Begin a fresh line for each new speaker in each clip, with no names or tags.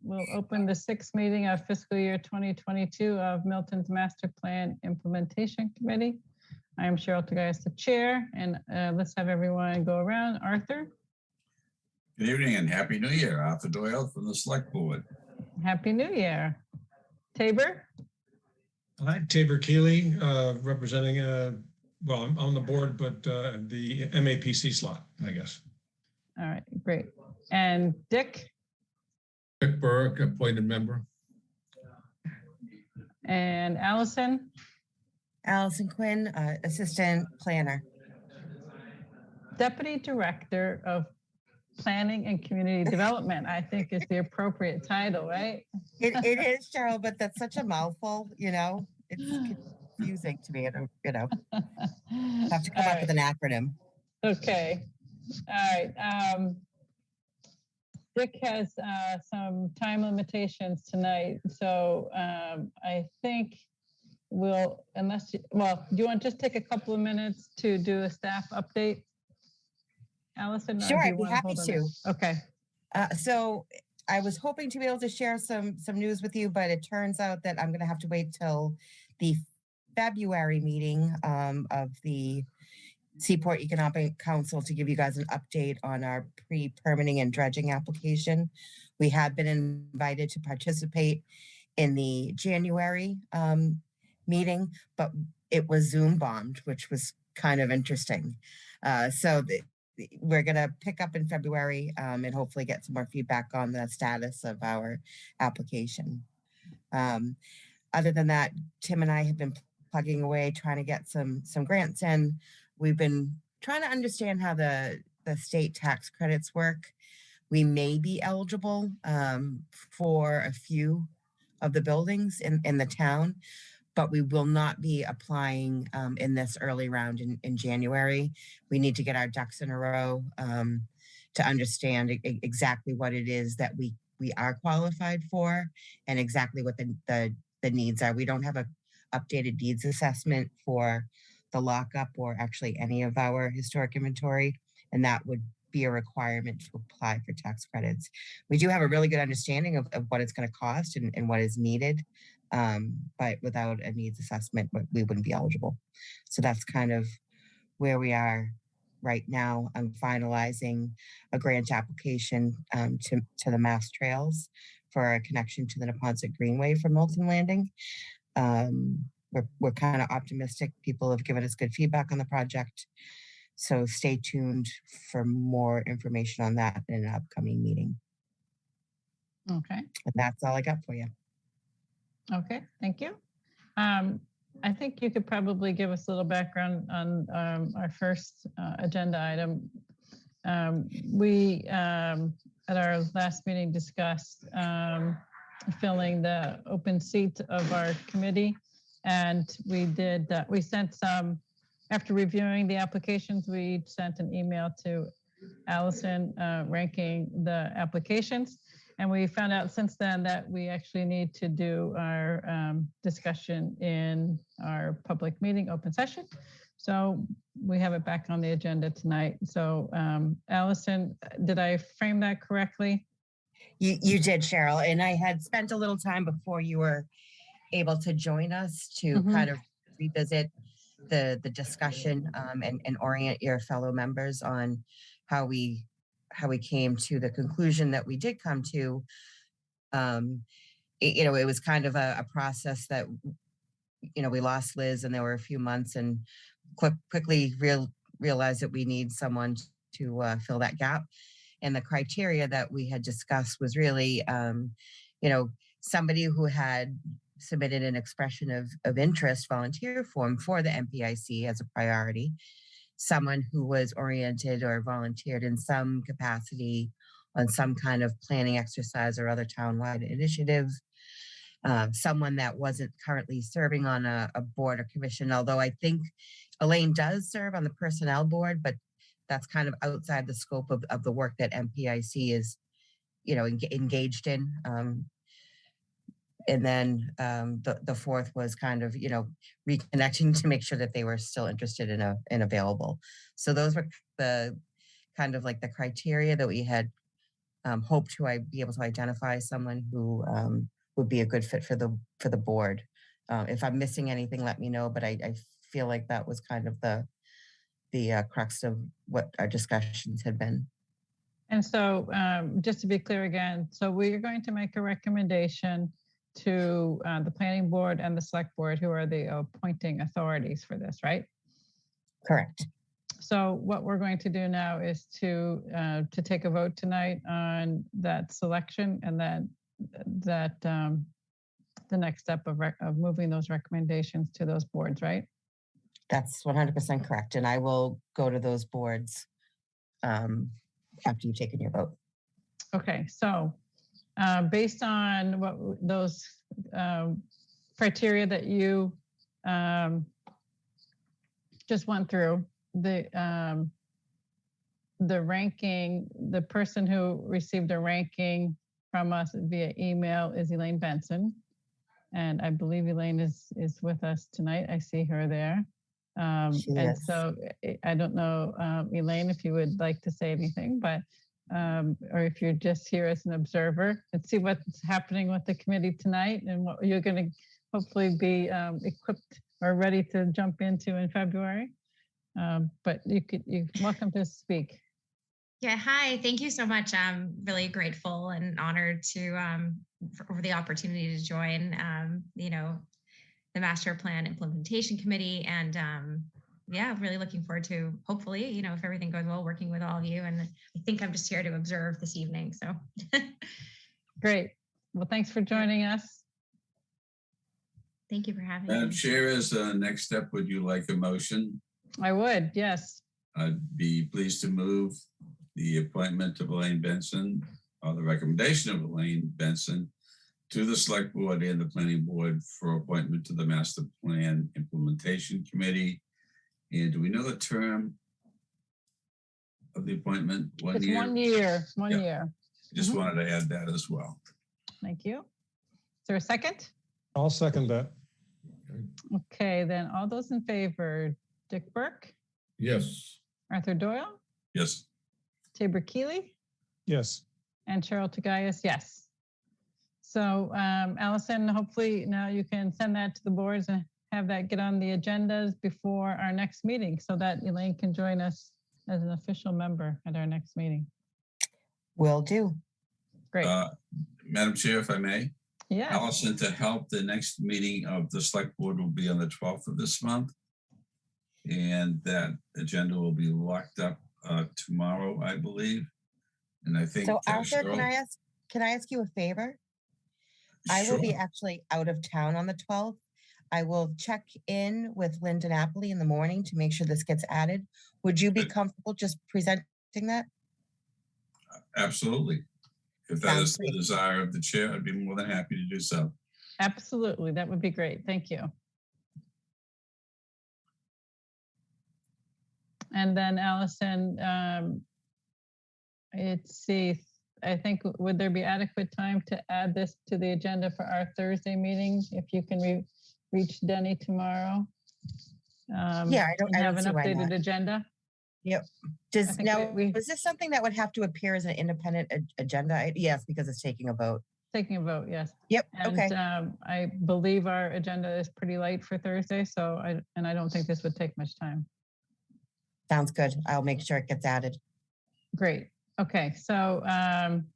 we'll open the sixth meeting of fiscal year 2022 of Milton's Master Plan Implementation Committee. I am Cheryl Tagayas, the chair, and let's have everyone go around. Arthur.
Good evening and Happy New Year. Arthur Doyle from the Select Board.
Happy New Year. Tabor.
Hi, Tabor Keeley, representing, well, I'm on the board, but the MAPC slot, I guess.
All right, great. And Dick?
Dick Burke, appointed member.
And Allison?
Allison Quinn, assistant planner.
Deputy Director of Planning and Community Development, I think is the appropriate title, right?
It is, Cheryl, but that's such a mouthful, you know? It's confusing to me, you know? Have to come up with an acronym.
Okay. All right. Dick has some time limitations tonight, so I think we'll, unless, well, do you want to just take a couple of minutes to do a staff update? Allison?
Sure, I'd be happy to.
Okay.
So I was hoping to be able to share some news with you, but it turns out that I'm going to have to wait till the February meeting of the Seaport Economic Council to give you guys an update on our pre-permitting and dredging application. We had been invited to participate in the January meeting, but it was Zoom bombed, which was kind of interesting. We're going to pick up in February and hopefully get some more feedback on the status of our application. Other than that, Tim and I have been plugging away, trying to get some grants in. We've been trying to understand how the state tax credits work. We may be eligible for a few of the buildings in the town, but we will not be applying in this early round in January. We need to get our ducks in a row to understand exactly what it is that we are qualified for and exactly what the needs are. We don't have a updated needs assessment for the lockup or actually any of our historic inventory, and that would be a requirement to apply for tax credits. We do have a really good understanding of what it's going to cost and what is needed, but without a needs assessment, we wouldn't be eligible. So that's kind of where we are right now. I'm finalizing a grant application to the Mass Trails for a connection to the Neponset Greenway from Milton Landing. We're kind of optimistic. People have given us good feedback on the project. So stay tuned for more information on that in an upcoming meeting.
Okay.
And that's all I got for you.
Okay, thank you. I think you could probably give us a little background on our first agenda item. We, at our last meeting, discussed filling the open seat of our committee. And we did, we sent some, after reviewing the applications, we sent an email to Allison ranking the applications. And we found out since then that we actually need to do our discussion in our public meeting open session. So we have it back on the agenda tonight. So Allison, did I frame that correctly?
You did, Cheryl. And I had spent a little time before you were able to join us to kind of revisit the discussion and orient your fellow members on how we came to the conclusion that we did come to. It was kind of a process that, we lost Liz and there were a few months and quickly realized that we need someone to fill that gap. And the criteria that we had discussed was really, somebody who had submitted an expression of interest volunteer form for the MPIC as a priority, someone who was oriented or volunteered in some capacity on some kind of planning exercise or other townwide initiative, someone that wasn't currently serving on a board or commission, although I think Elaine does serve on the personnel board, but that's kind of outside the scope of the work that MPIC is, engaged in. And then the fourth was kind of, reconnecting to make sure that they were still interested in available. So those were the kind of like the criteria that we had hope to be able to identify someone who would be a good fit for the board. If I'm missing anything, let me know. But I feel like that was kind of the crux of what our discussions had been.
And so just to be clear again, so we're going to make a recommendation to the planning board and the select board, who are the appointing authorities for this, right?
Correct.
So what we're going to do now is to take a vote tonight on that selection, and then the next step of moving those recommendations to those boards, right?
That's 100% correct. And I will go to those boards after you've taken your vote.
Okay, so based on what those criteria that you just went through, the ranking, the person who received a ranking from us via email is Elaine Benson. And I believe Elaine is with us tonight. I see her there. And so I don't know, Elaine, if you would like to say anything, but or if you're just here as an observer, and see what's happening with the committee tonight and what you're going to hopefully be equipped or ready to jump into in February. But you're welcome to speak.
Yeah, hi, thank you so much. I'm really grateful and honored for the opportunity to join, the Master Plan Implementation Committee. And yeah, really looking forward to, hopefully, if everything goes well, working with all of you. And I think I'm just here to observe this evening, so.
Great. Well, thanks for joining us.
Thank you for having me.
Madam Chair, as a next step, would you like a motion?
I would, yes.
I'd be pleased to move the appointment of Elaine Benson, or the recommendation of Elaine Benson, to the Select Board and the Planning Board for appointment to the Master Plan Implementation Committee. And do we know the term of the appointment?
It's 1 year, one year.
I just wanted to add that as well.
Thank you. Is there a second?
I'll second that.
Okay, then all those in favor, Dick Burke,
Yes.
Arthur Doyle,
Yes.
Tabor Keeley,
Yes.
and Cheryl Tagayas, yes. So Allison, hopefully now you can send that to the boards and have that get on the agendas before our next meeting so that Elaine can join us as an official member at our next meeting.
Will do.
Great.
Madam Chair, if I may.
Yeah.
Allison, to help, the next meeting of the Select Board will be on the 12th of this month. And that agenda will be locked up tomorrow, I believe. And I think—
So Arthur,
Cheryl—
can I ask you a favor? I will be actually out of town on the 12th. I will check in with Linda Napoli in the morning to make sure this gets added. Would you be comfortable just presenting that?
Absolutely. If that is the desire of the chair, I'd be more than happy to do so.
Absolutely. That would be great. Thank you. And then Allison, let's see, I think, would there be adequate time to add this to the agenda for our Thursday meeting? If you can reach Denny tomorrow?
Yeah, I don't
have an
see why
updated
not.
agenda?
Yep. Is this something that would have to appear as an independent agenda? Yes, because it's taking a vote.
Taking a vote, yes.
Yep.
And,
okay.
I believe our agenda is pretty light for Thursday, so I don't think this would take much time.
Sounds good. I'll make sure it gets added.
Great. Okay, so I'm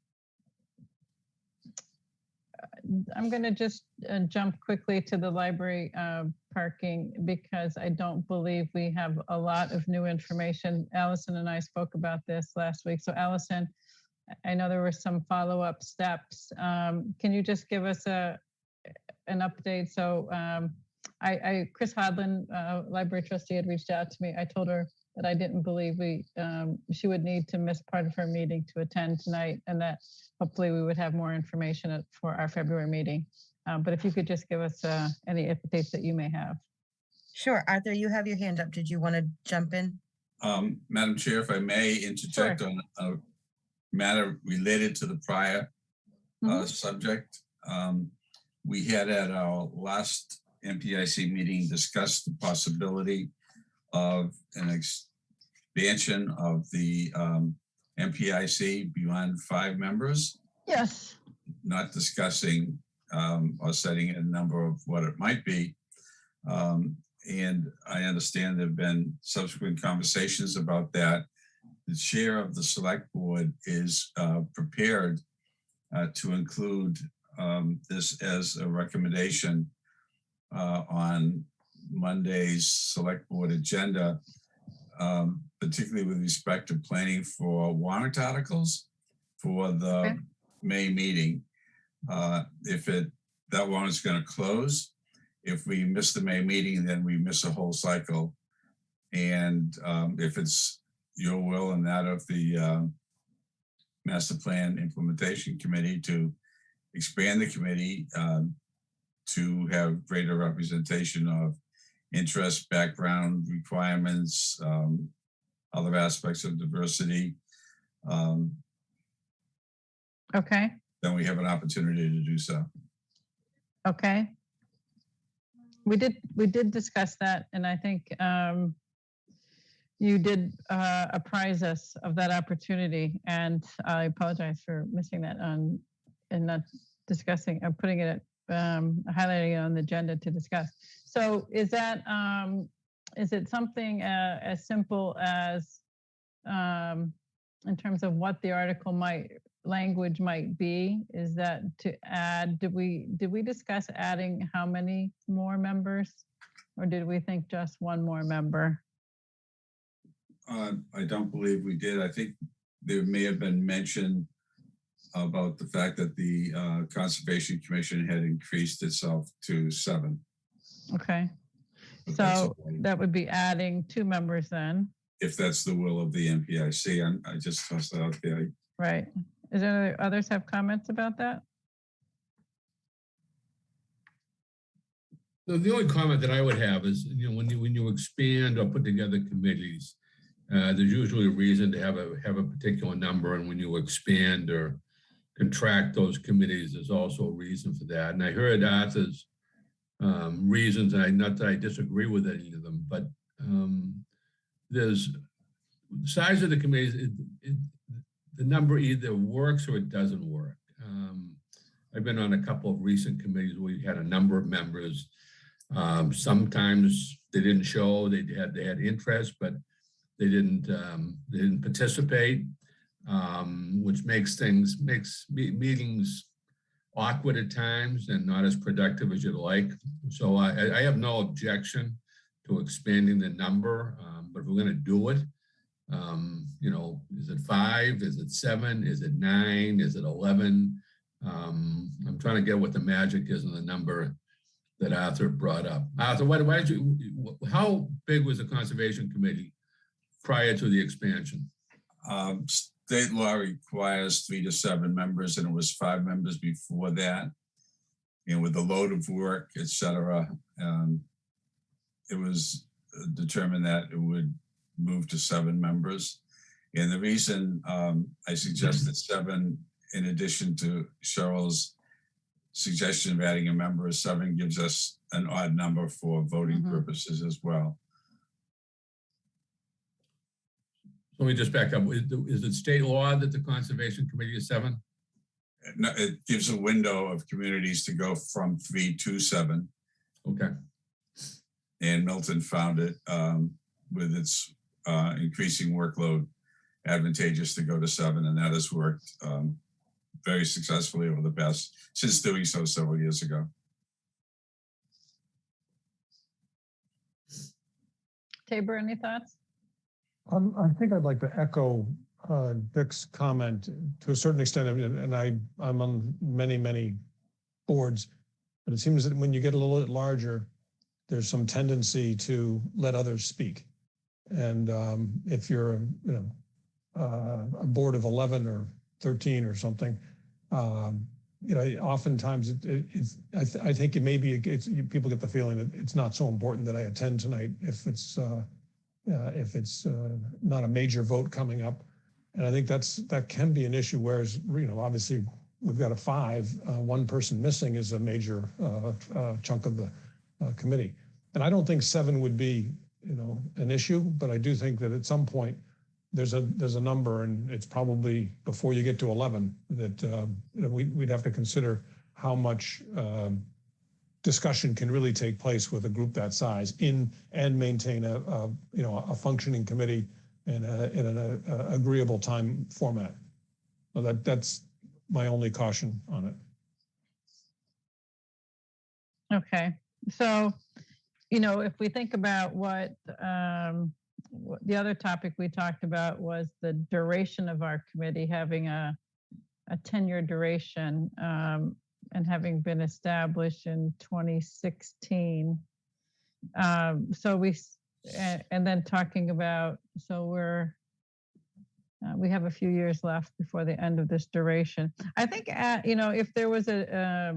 going to just jump quickly to the library parking because I don't believe we have a lot of new information. Allison and I spoke about this last week. So Allison, I know there were some follow-up steps. Can you just give us an update? So Chris Hodlin, library trustee, had reached out to me. I told her that I didn't believe she would need to miss part of her meeting to attend tonight, and that hopefully we would have more information for our February meeting. But if you could just give us any updates that you may have.
Sure. Arthur, you have your hand up. Did you want to jump in?
Madam Chair, if I may interject on a matter related to the prior subject. We had at our last MPIC meeting discussed the possibility of an expansion of the MPIC beyond 5 members,
Yes.
not discussing or setting a number of what it might be. And I understand there have been subsequent conversations about that. The chair of the select board is prepared to include this as a recommendation on Monday's select board agenda, particularly with respect to planning for warrant articles for the May meeting. If that warrant's going to close, if we miss the May meeting, then we miss a whole cycle. And if it's your will and that of the Master Plan Implementation Committee to expand the committee to have greater representation of interest, background requirements, other aspects of diversity,
Okay.
then we have an opportunity to do so.
Okay. We did discuss that, and I think you did apprise us of that opportunity, and I apologize for missing that on and not discussing or putting it highlighting it on the agenda to discuss. So is that is it something as simple as in terms of what the article language might be? Is that to add, did we discuss adding how many more members, or did we think just one more member?
I don't believe we did. I think there may have been mention about the fact that the Conservation Commission had increased itself to 7.
Okay,
But that's
so
okay.
that would be adding 2 members then,
If that's the will of the MPIC, I just tossed that out there.
right? Is there others have comments about that?
The only comment that I would have is, when you expand or put together committees, there's usually a reason to have a particular number, and when you expand or contract those committees, there's also a reason for that. And I heard Arthur's reasons, and not that I disagree with any of them, but there's the size of the committees. The number either works or it doesn't work. I've been on a couple of recent committees where we had a number of members. Sometimes they didn't show, they had interest, but they didn't participate, which makes meetings awkward at times and not as productive as you'd like. So I have no objection to expanding the number, but if we're going to do it, is it 5? Is it 7? Is it 9? Is it 11? I'm trying to get what the magic is in the number that Arthur brought up. Arthur, how big was the Conservation Committee prior to the expansion?
State law requires 3 to 7 members, and it was 5 members before that. And with the load of work, et cetera, it was determined that it would move to 7 members. And the reason I suggested 7, in addition to Cheryl's suggestion of adding a member, is 7 gives us an odd number for voting purposes as well.
Let me just back up. Is it state law that the Conservation Committee is 7?
No, it gives a window of communities to go from 3 to 7.
Okay.
And Milton found it with its increasing workload advantageous to go to 7, and that has worked very successfully over the past, since doing so several years ago.
Tabor, any thoughts?
I think I'd like to echo Dick's comment to a certain extent, and I'm on many boards, but it seems that when you get a little bit larger, there's some tendency to let others speak. And if you're a board of 11 or 13 or something, oftentimes I think it may be people get the feeling that it's not so important that I attend tonight if it's not a major vote coming up. And I think that can be an issue, whereas, obviously we've got a 5, one person missing is a major chunk of the committee. And I don't think 7 would be, an issue, but I do think that at some point there's a number, and it's probably before you get to 11 that we'd have to consider how much discussion can really take place with a group that size and maintain a functioning committee in an agreeable time format. So that's my only caution on it.
Okay, so, if we think about what the other topic we talked about was the duration of our committee having a 10-year duration, and having been established in 2016. So and then talking about, so we have a few years left before the end of this duration. I think, if there was a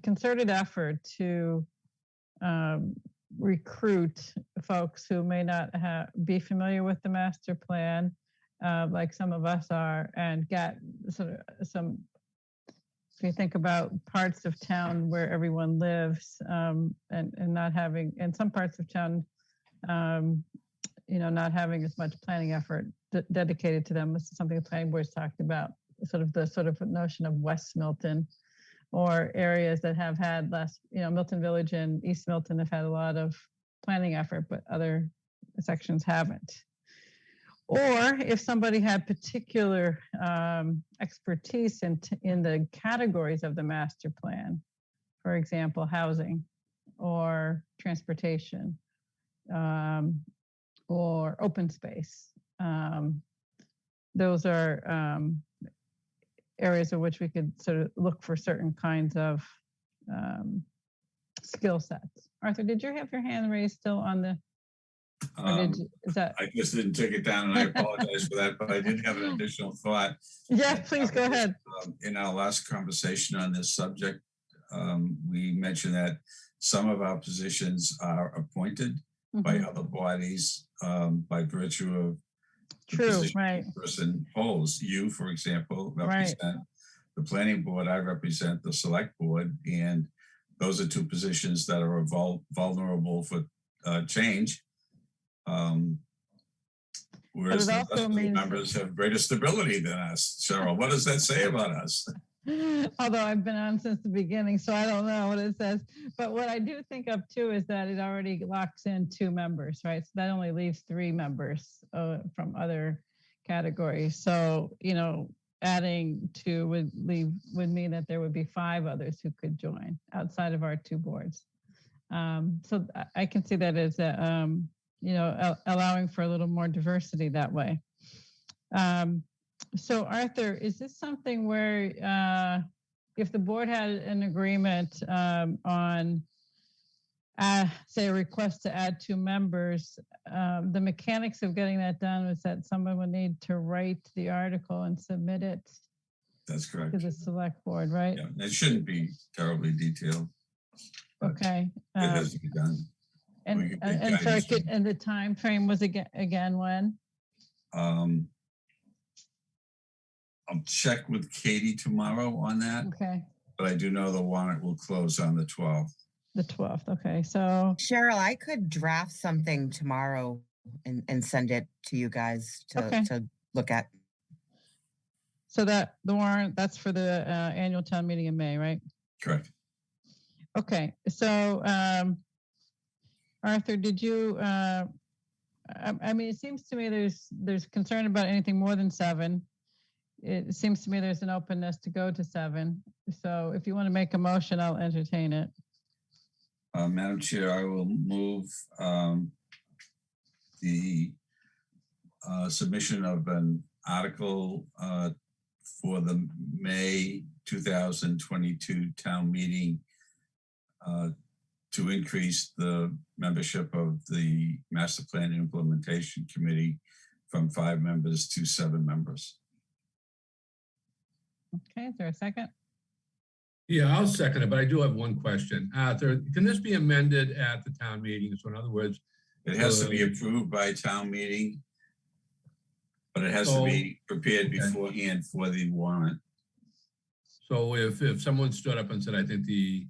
concerted effort to recruit folks who may not be familiar with the master plan, like some of us are, and get sort of some, if you think about parts of town where everyone lives, and not having, in some parts of town, not having as much planning effort dedicated to them. This is something the planning board's talked about, sort of notion of West Milton, or areas that have had less, Milton Village and East Milton have had a lot of planning effort, but other sections haven't. Or if somebody had particular expertise in the categories of the master plan, for example, housing or transportation, or open space. Those are areas in which we could sort of look for certain kinds of skill sets. Arthur, did you have your hand raised still on the, is that?
I just didn't take it down, and I apologize for that, but I did have an additional thought.
Yeah, please go ahead.
In our last conversation on this subject, we mentioned that some of our positions are appointed by other bodies by virtue of
True, right.
the person holds. You, for example, represent the planning board. I represent the select board, and those are two positions that are vulnerable for change. Whereas the rest of the members have greater stability than us. Cheryl, what does that say about us?
Although I've been on since the beginning, so I don't know what it says. But what I do think of too is that it already locks in 2 members, right? So that only leaves 3 members from other categories. So, adding 2 would mean that there would be 5 others who could join outside of our 2 boards. So I can see that as allowing for a little more diversity that way. So Arthur, is this something where if the board had an agreement on, say, a request to add 2 members, the mechanics of getting that done was that someone would need to write the article and submit it?
That's correct.
To the select board, right?
Yeah, it shouldn't be terribly detailed.
Okay.
It has to be done.
And so and the time frame was again when?
I'll check with Katie tomorrow on that.
Okay.
But I do know the warrant will close on the 12th.
The 12th. Okay. So
Cheryl, I could draft something tomorrow and send it to you guys to look at.
So that the warrant, that's for the annual town meeting in May, right?
Correct.
Okay. So Arthur, did you? I mean, it seems to me there's concern about anything more than 7. It seems to me there's an openness to go to 7. So if you want to make a motion, I'll entertain it.
Madam Chair, I will move the submission of an article for the May 2022 town meeting to increase the membership of the Master Plan Implementation Committee from 5 members to 7 members.
Okay, is there a second?
Yeah, I'll second it, but I do have one question. Arthur, can this be amended at the town meeting? So in other words,
it has to be approved by town meeting, but it has to be prepared beforehand for the warrant.
So if someone stood up and said, I think the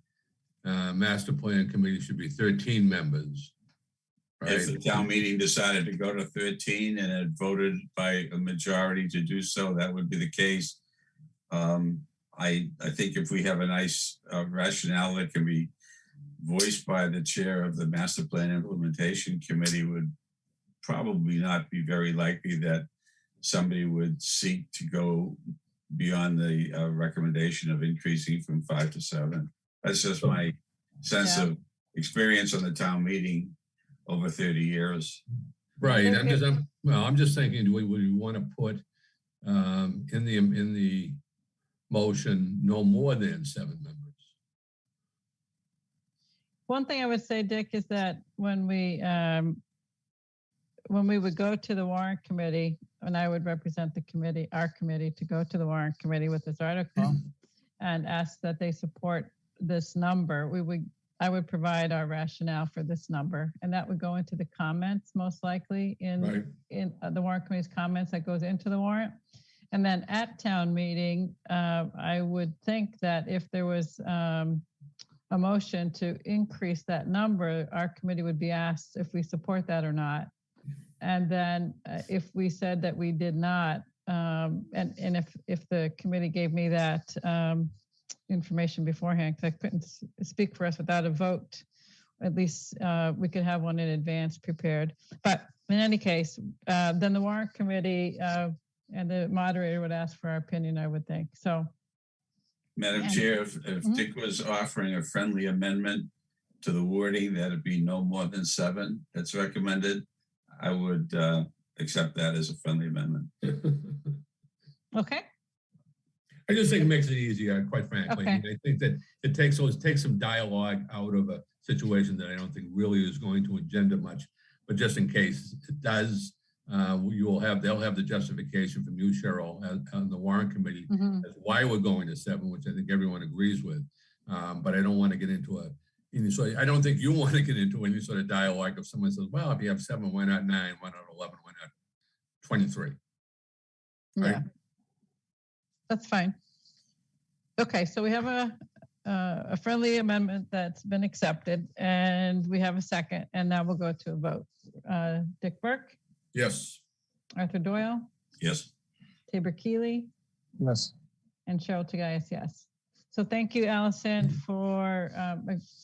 master plan committee should be 13 members,
if the town meeting decided to go to 13 and it voted by a majority to do so, that would be the case. I think if we have a nice rationale that can be voiced by the chair of the Master Plan Implementation Committee, would probably not be very likely that somebody would seek to go beyond the recommendation of increasing from 5 to 7. That's just my sense of experience on the town meeting over 30 years.
Right. I'm just thinking, do we want to put in the motion no more than 7 members?
One thing I would say, Dick, is that when we would go to the warrant committee, and I would represent the committee, our committee, to go to the warrant committee with this article and ask that they support this number, I would provide our rationale for this number, and that would go into the comments most likely in the warrant committee's comments that goes into the warrant. And then at town meeting, I would think that if there was a motion to increase that number, our committee would be asked if we support that or not. And then if we said that we did not, and if the committee gave me that information beforehand, because I couldn't speak for us without a vote, at least we could have one in advance prepared. But in any case, then the warrant committee and the moderator would ask for our opinion, I would think. So,
Madam Chair, if Dick was offering a friendly amendment to the wording that it be no more than 7 that's recommended, I would accept that as a friendly amendment.
Okay.
I just think it makes it easier, quite frankly.
Okay.
I think that it takes some dialogue out of a situation that I don't think really is going to engender much. But just in case it does, they'll have the justification from you, Cheryl, on the warrant committee as why we're going to 7, which I think everyone agrees with. But I don't want to get into I don't think you want to get into any sort of dialogue if someone says, well, if you have 7, why not 9? Why not 11? Why not 23? Right?
Yeah. That's fine. Okay, so we have a friendly amendment that's been accepted, and we have a second, and now we'll go to a vote. Dick Burke?
Yes.
Arthur Doyle?
Yes.
Tabor Keeley?
Yes.
And Cheryl Tagayas, yes. So thank you, Allison, for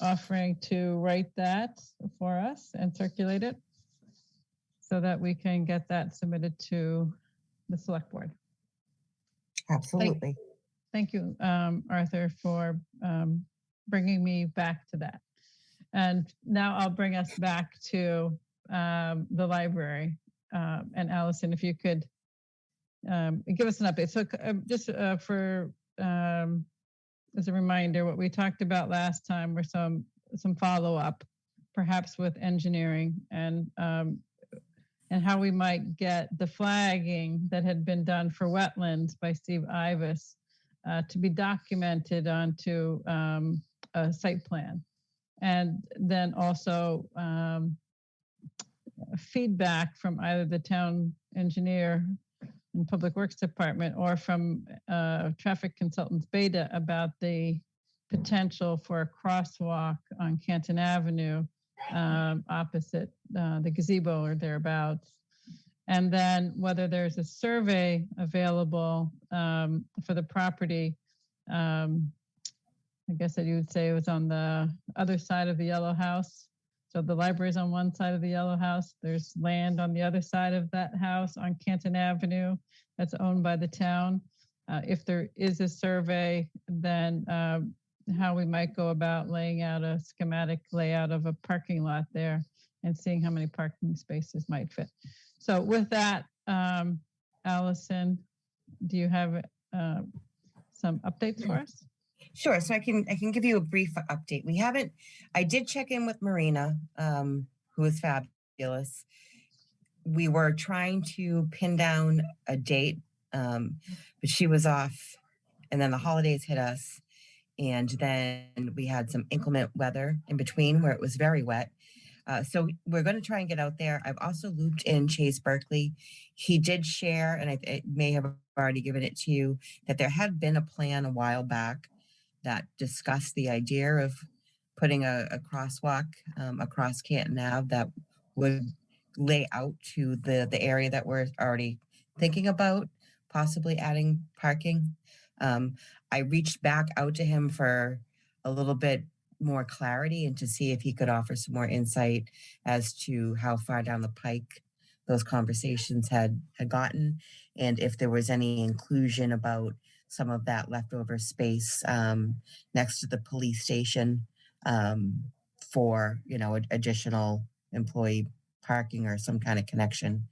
offering to write that for us and circulate it so that we can get that submitted to the select board.
Absolutely.
Thank you, Arthur, for bringing me back to that. And now I'll bring us back to the library. And Allison, if you could give us an update. So just for, as a reminder, what we talked about last time were some follow-up, perhaps with engineering and how we might get the flagging that had been done for wetlands by Steve Ivas to be documented onto a site plan. And then also feedback from either the town engineer and Public Works Department or from traffic consultants Beta about the potential for a crosswalk on Canton Avenue opposite the gazebo or thereabouts. And then whether there's a survey available for the property. I guess that you would say it was on the other side of the yellow house. So the library is on one side of the yellow house. There's land on the other side of that house on Canton Avenue that's owned by the town. If there is a survey, then how we might go about laying out a schematic layout of a parking lot there and seeing how many parking spaces might fit. So with that, Allison, do you have some updates for us?
Sure. So I can give you a brief update. I did check in with Marina, who is fabulous. We were trying to pin down a date, but she was off, and then the holidays hit us. And then we had some inclement weather in between where it was very wet. So we're going to try and get out there. I've also looped in Chase Berkeley. He did share, and I may have already given it to you, that there had been a plan a while back that discussed the idea of putting a crosswalk across Canton Ave that would lay out to the area that we're already thinking about possibly adding parking. I reached back out to him for a little bit more clarity and to see if he could offer some more insight as to how far down the pike those conversations had gotten, and if there was any inclusion about some of that leftover space next to the police station for, you know, additional employee parking or some kind of connection.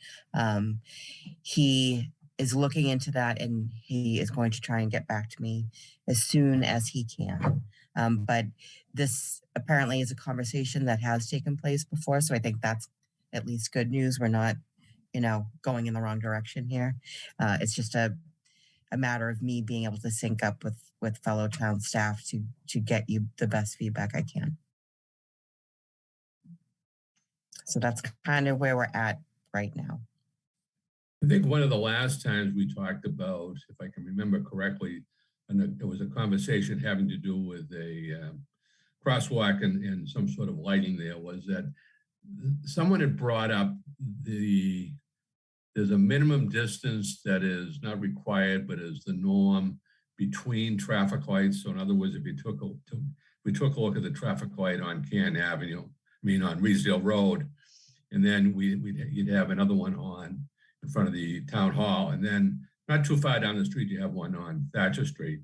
He is looking into that, and he is going to try and get back to me as soon as he can. But this apparently is a conversation that has taken place before, so I think that's at least good news. We're not, you know, going in the wrong direction here. It's just a matter of me being able to sync up with fellow town staff to get you the best feedback I can. So that's kind of where we're at right now.
I think one of the last times we talked about, if I can remember correctly, and it was a conversation having to do with a crosswalk and some sort of lighting there, was that someone had brought up there's a minimum distance that is not required, but is the norm between traffic lights. So in other words, if we took a look at the traffic light on Canton Avenue, on Reedsdale Road, and then you'd have another one on in front of the town hall, and then not too far down the street you have one on Thatcher Street.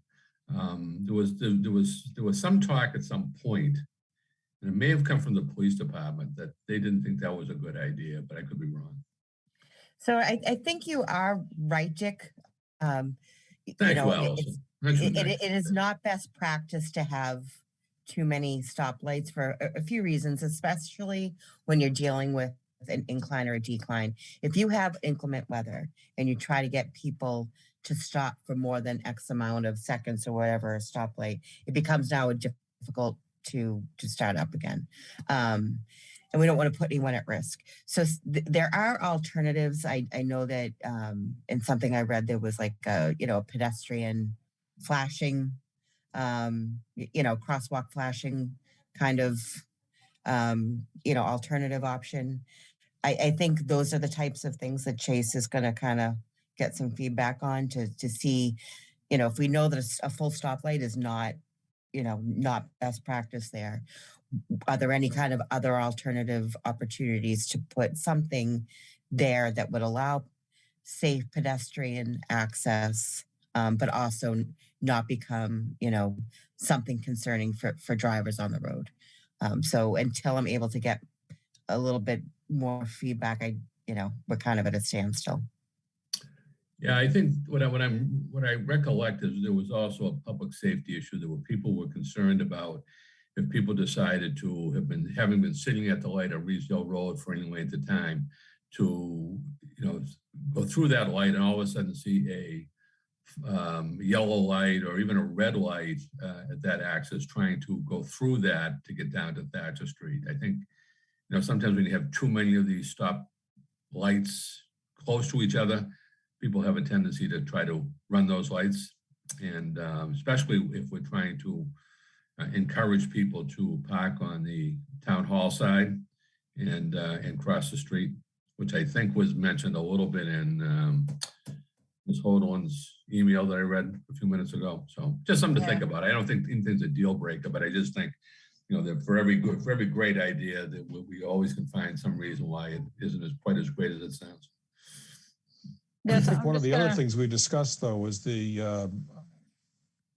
There was some talk at some point, and it may have come from the police department, that they didn't think that was a good idea, but I could be wrong.
So I think you are right, Dick.
Thank you, Allison.
It is not best practice to have too many stoplights for a few reasons, especially when you're dealing with an incline or a decline. If you have inclement weather and you try to get people to stop for more than X amount of seconds or whatever a stoplight, it becomes now difficult to start up again. And we don't want to put anyone at risk. So there are alternatives. I know that in something I read, there was like a pedestrian flashing, crosswalk flashing kind of, alternative option. I think those are the types of things that Chase is going to kind of get some feedback on to see, if we know that a full stoplight is not best practice there. Are there any kind of other alternative opportunities to put something there that would allow safe pedestrian access, but also not become, something concerning for drivers on the road? So until I'm able to get a little bit more feedback, we're kind of at a standstill.
Yeah, I think what I recollect is there was also a public safety issue. There were people who were concerned about if people decided to having been sitting at the light on Reedsdale Road for any length of time to, go through that light and all of a sudden see a yellow light or even a red light at that axis trying to go through that to get down to Thatcher Street. I think, sometimes when you have too many of these stop lights close to each other, people have a tendency to try to run those lights. And especially if we're trying to encourage people to park on the town hall side and cross the street, which I think was mentioned a little bit in Ms. Hodelin's email that I read a few minutes ago. So just something to think about. I don't think anything's a deal breaker, but I just think, that for every great idea that we always can find some reason why it isn't quite as great as it sounds.
I think one of the other things we discussed, though, was the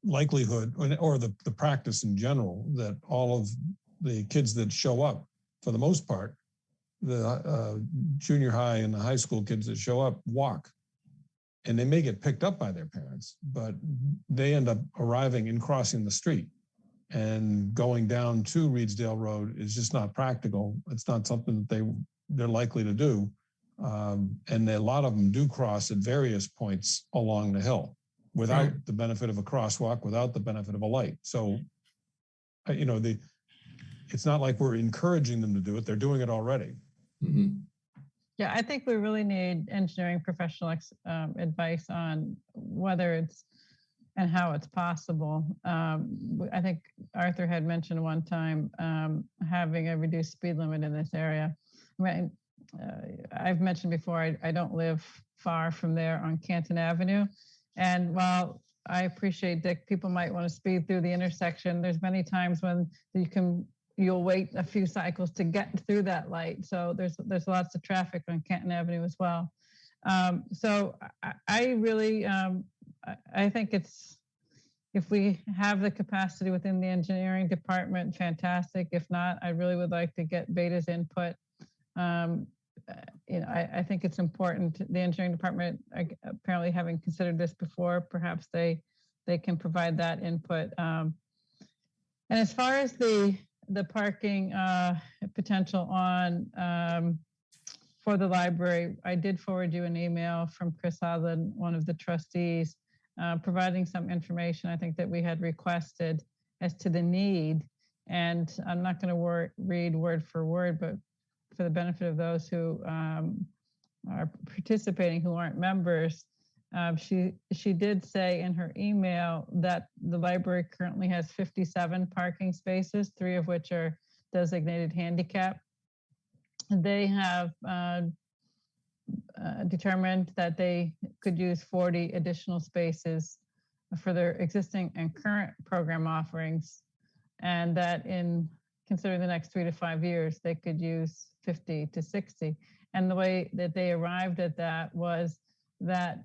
likelihood or the practice in general that all of the kids that show up, for the most part, the junior high and the high school kids that show up walk. And they may get picked up by their parents, but they end up arriving and crossing the street. And going down to Reedsdale Road is just not practical. It's not something that they're likely to do. And a lot of them do cross at various points along the hill without the benefit of a crosswalk, without the benefit of a light. So, it's not like we're encouraging them to do it. They're doing it already.
Mm-hmm.
Yeah, I think we really need engineering professional advice on whether it's and how it's possible. I think Arthur had mentioned one time having a reduced speed limit in this area. Right. I've mentioned before, I don't live far from there on Canton Avenue. And while I appreciate that people might want to speed through the intersection, there's many times when you'll wait a few cycles to get through that light. So there's lots of traffic on Canton Avenue as well. So I really, I think if we have the capacity within the engineering department, fantastic. If not, I really would like to get Beta's input. I think it's important. The engineering department, apparently having considered this before, perhaps they can provide that input. And as far as the parking potential on for the library, I did forward you an email from Chris Hodlin, one of the trustees, providing some information I think that we had requested as to the need. And I'm not going to read word for word, but for the benefit of those who are participating who aren't members, she did say in her email that the library currently has 57 parking spaces, 3 of which are designated handicap. They have determined that they could use 40 additional spaces for their existing and current program offerings, and that in considering the next 3 to 5 years, they could use 50 to 60. And the way that they arrived at that was that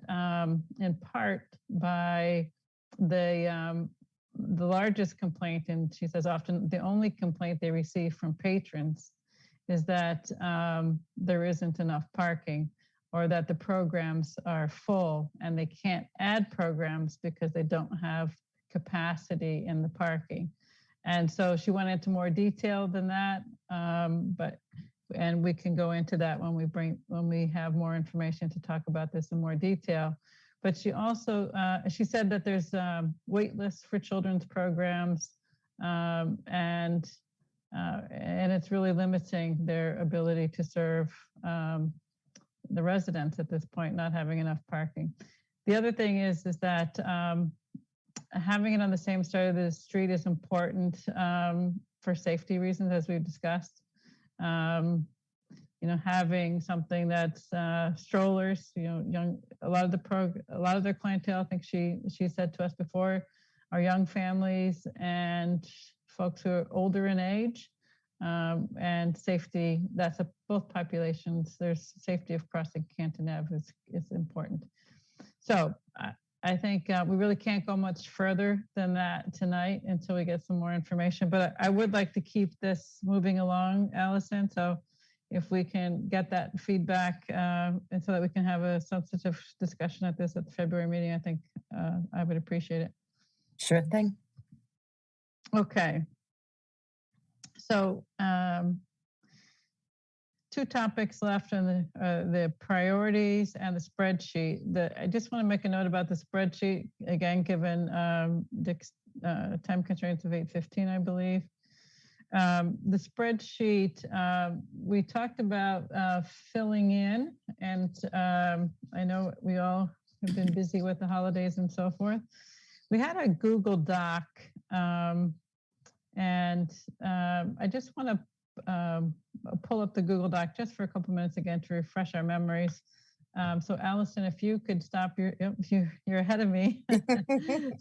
in part by the largest complaint, and she says often the only complaint they receive from patrons is that there isn't enough parking, or that the programs are full and they can't add programs because they don't have capacity in the parking. And so she went into more detail than that, and we can go into that when we have more information to talk about this in more detail. But she also she said that there's wait lists for children's programs, and it's really limiting their ability to serve the residents at this point, not having enough parking. The other thing is that having it on the same side of the street is important for safety reasons, as we've discussed. Having something that's strollers, a lot of their clientele, I think she said to us before, are young families and folks who are older in age, and safety. That's both populations. There's safety of crossing Canton Ave is important. So I think we really can't go much further than that tonight until we get some more information. But I would like to keep this moving along, Allison. So if we can get that feedback and so that we can have a substantive discussion at the February meeting, I think I would appreciate it.
Sure thing.
Okay. So 2 topics left on the priorities and the spreadsheet. I just want to make a note about the spreadsheet, again, given Dick's time constraints of 8:15, I believe. The spreadsheet, we talked about filling in, and I know we all have been busy with the holidays and so forth. We had a Google Doc, and I just want to pull up the Google Doc just for a couple minutes again to refresh our memories. So Allison, if you could stop you're ahead of me.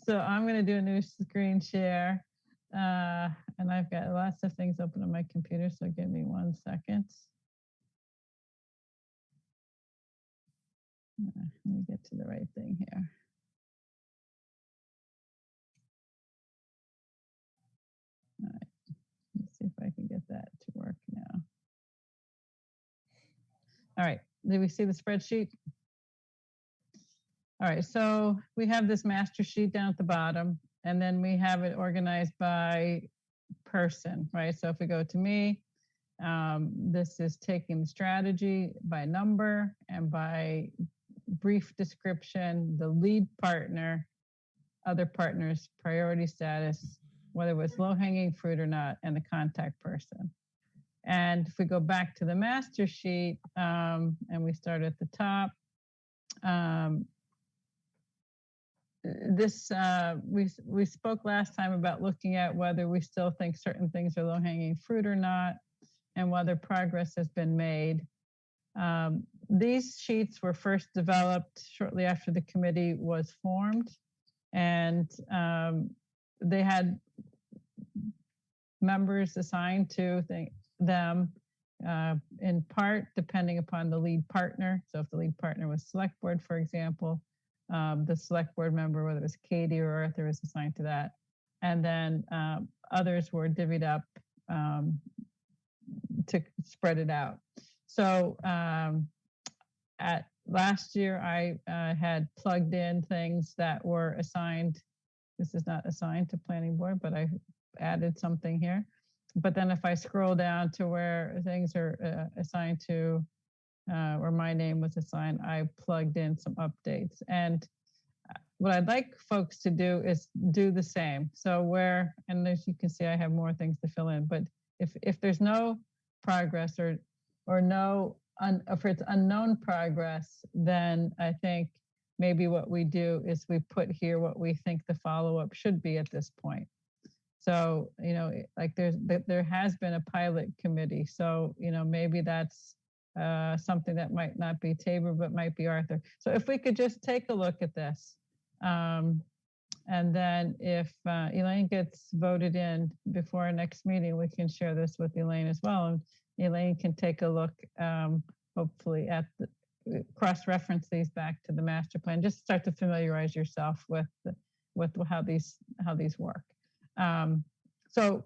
So I'm going to do a new screen share. And I've got lots of things open on my computer, so give me 1 second. Let me get to the right thing here. All right, let's see if I can get that to work now. All right, did we see the spreadsheet? All right, so we have this master sheet down at the bottom, and then we have it organized by person, right? So if we go to me, this is taking the strategy by number and by brief description, the lead partner, other partners, priority status, whether it was low-hanging fruit or not, and the contact person. And if we go back to the master sheet and we start at the top, we spoke last time about looking at whether we still think certain things are low-hanging fruit or not. and whether progress has been made. These sheets were first developed shortly after the committee was formed, and they had members assigned to them in part depending upon the lead partner. So if the lead partner was select board, for example, the select board member, whether it was Katie or Arthur, was assigned to that. And then others were divvied up to spread it out. So at last year, I had plugged in things that were assigned. This is not assigned to planning board, but I added something here. But then if I scroll down to where things are assigned to, where my name was assigned, I plugged in some updates. And what I'd like folks to do is do the same. So where, and as you can see, I have more things to fill in, but if there's no progress or no, if it's unknown progress, then I think maybe what we do is we put here what we think the follow-up should be at this point. So, you know, like there has been a pilot committee. So, you know, maybe that's something that might not be Tabor, but might be Arthur. So if we could just take a look at this. And then if Elaine gets voted in before our next meeting, we can share this with Elaine as well. And Elaine can take a look, hopefully at the, cross-reference these back to the master plan. Just start to familiarize yourself with how these work. So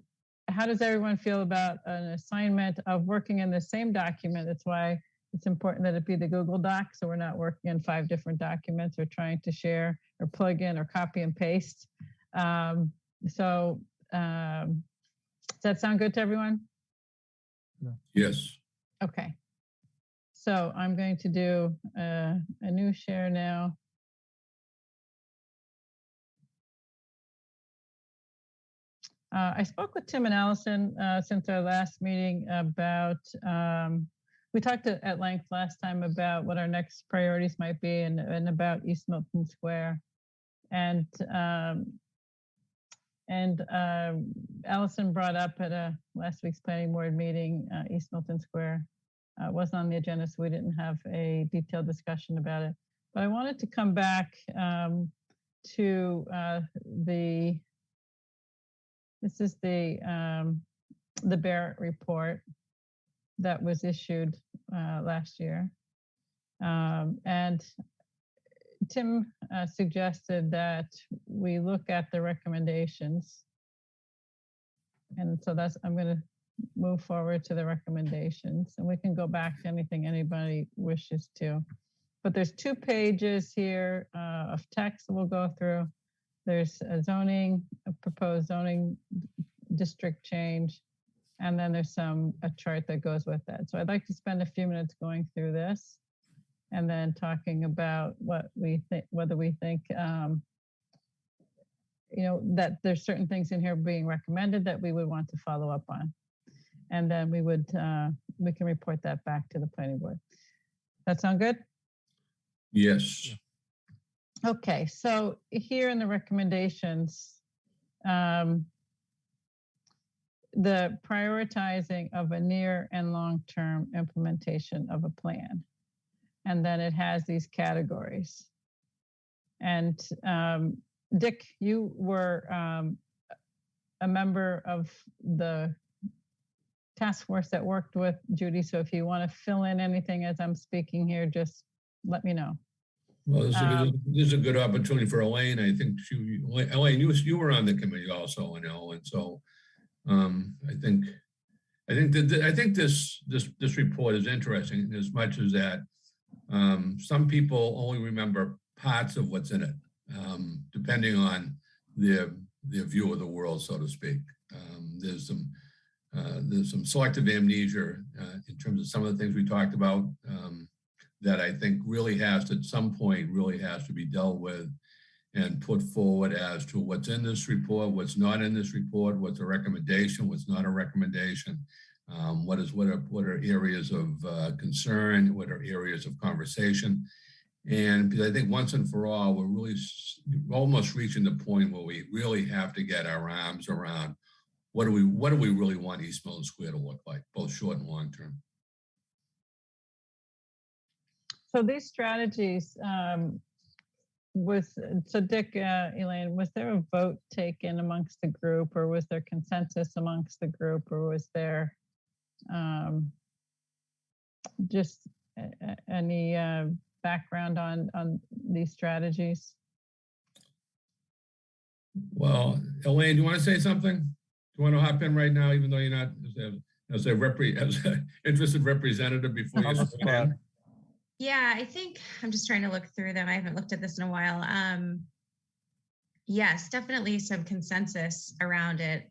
how does everyone feel about an assignment of working in the same document? That's why it's important that it be the Google Doc, so we're not working in 5 different documents or trying to share or plug in or copy and paste. Does that sound good to everyone?
Yes.
Okay. So I'm going to do a new share now. I spoke with Tim and Allison since our last meeting about, we talked at length last time about what our next priorities might be and about East Milton Square. And Allison brought up at last week's planning board meeting, East Milton Square wasn't on the agenda, so we didn't have a detailed discussion about it. But I wanted to come back to this is the Barrett report that was issued last year. And Tim suggested that we look at the recommendations. And so I'm going to move forward to the recommendations, and we can go back to anything anybody wishes to. But there's 2 pages here of text that we'll go through. There's a proposed zoning district change, and then there's a chart that goes with that. So I'd like to spend a few minutes going through this and then talking about what we think, whether we think, you know, that there's certain things in here being recommended that we would want to follow up on. And then we can report that back to the planning board. That sound good?
Yes.
Okay, so here in the recommendations, the prioritizing of a near and long-term implementation of a plan. And then it has these categories. And Dick, you were a member of the task force that worked with Judy. So if you want to fill in anything as I'm speaking here, just let me know.
Well, this is a good opportunity for Elaine. I think Elaine, you were on the committee also, I know, and so I think this report is interesting as much as that some people only remember parts of what's in it, depending on their view of the world, so to speak. There's some selective amnesia in terms of some of the things we talked about. That I think really has to, at some point, really has to be dealt with and put forward as to what's in this report, what's not in this report, what's a recommendation, what's not a recommendation, what are areas of concern, what are areas of conversation. And because I think once and for all, we're really almost reaching the point where we really have to get our arms around what do we really want East Milton Square to look like, both short and long term?
So these strategies, so Dick, Elaine, was there a vote taken amongst the group, or was there consensus amongst the group, or was there just any background on these strategies?
Well, Elaine, do you want to say something? Do you want to hop in right now, even though you're not as an interested representative before you swear in?
Yeah, I think I'm just trying to look through them. I haven't looked at this in a while. Yes, definitely some consensus around it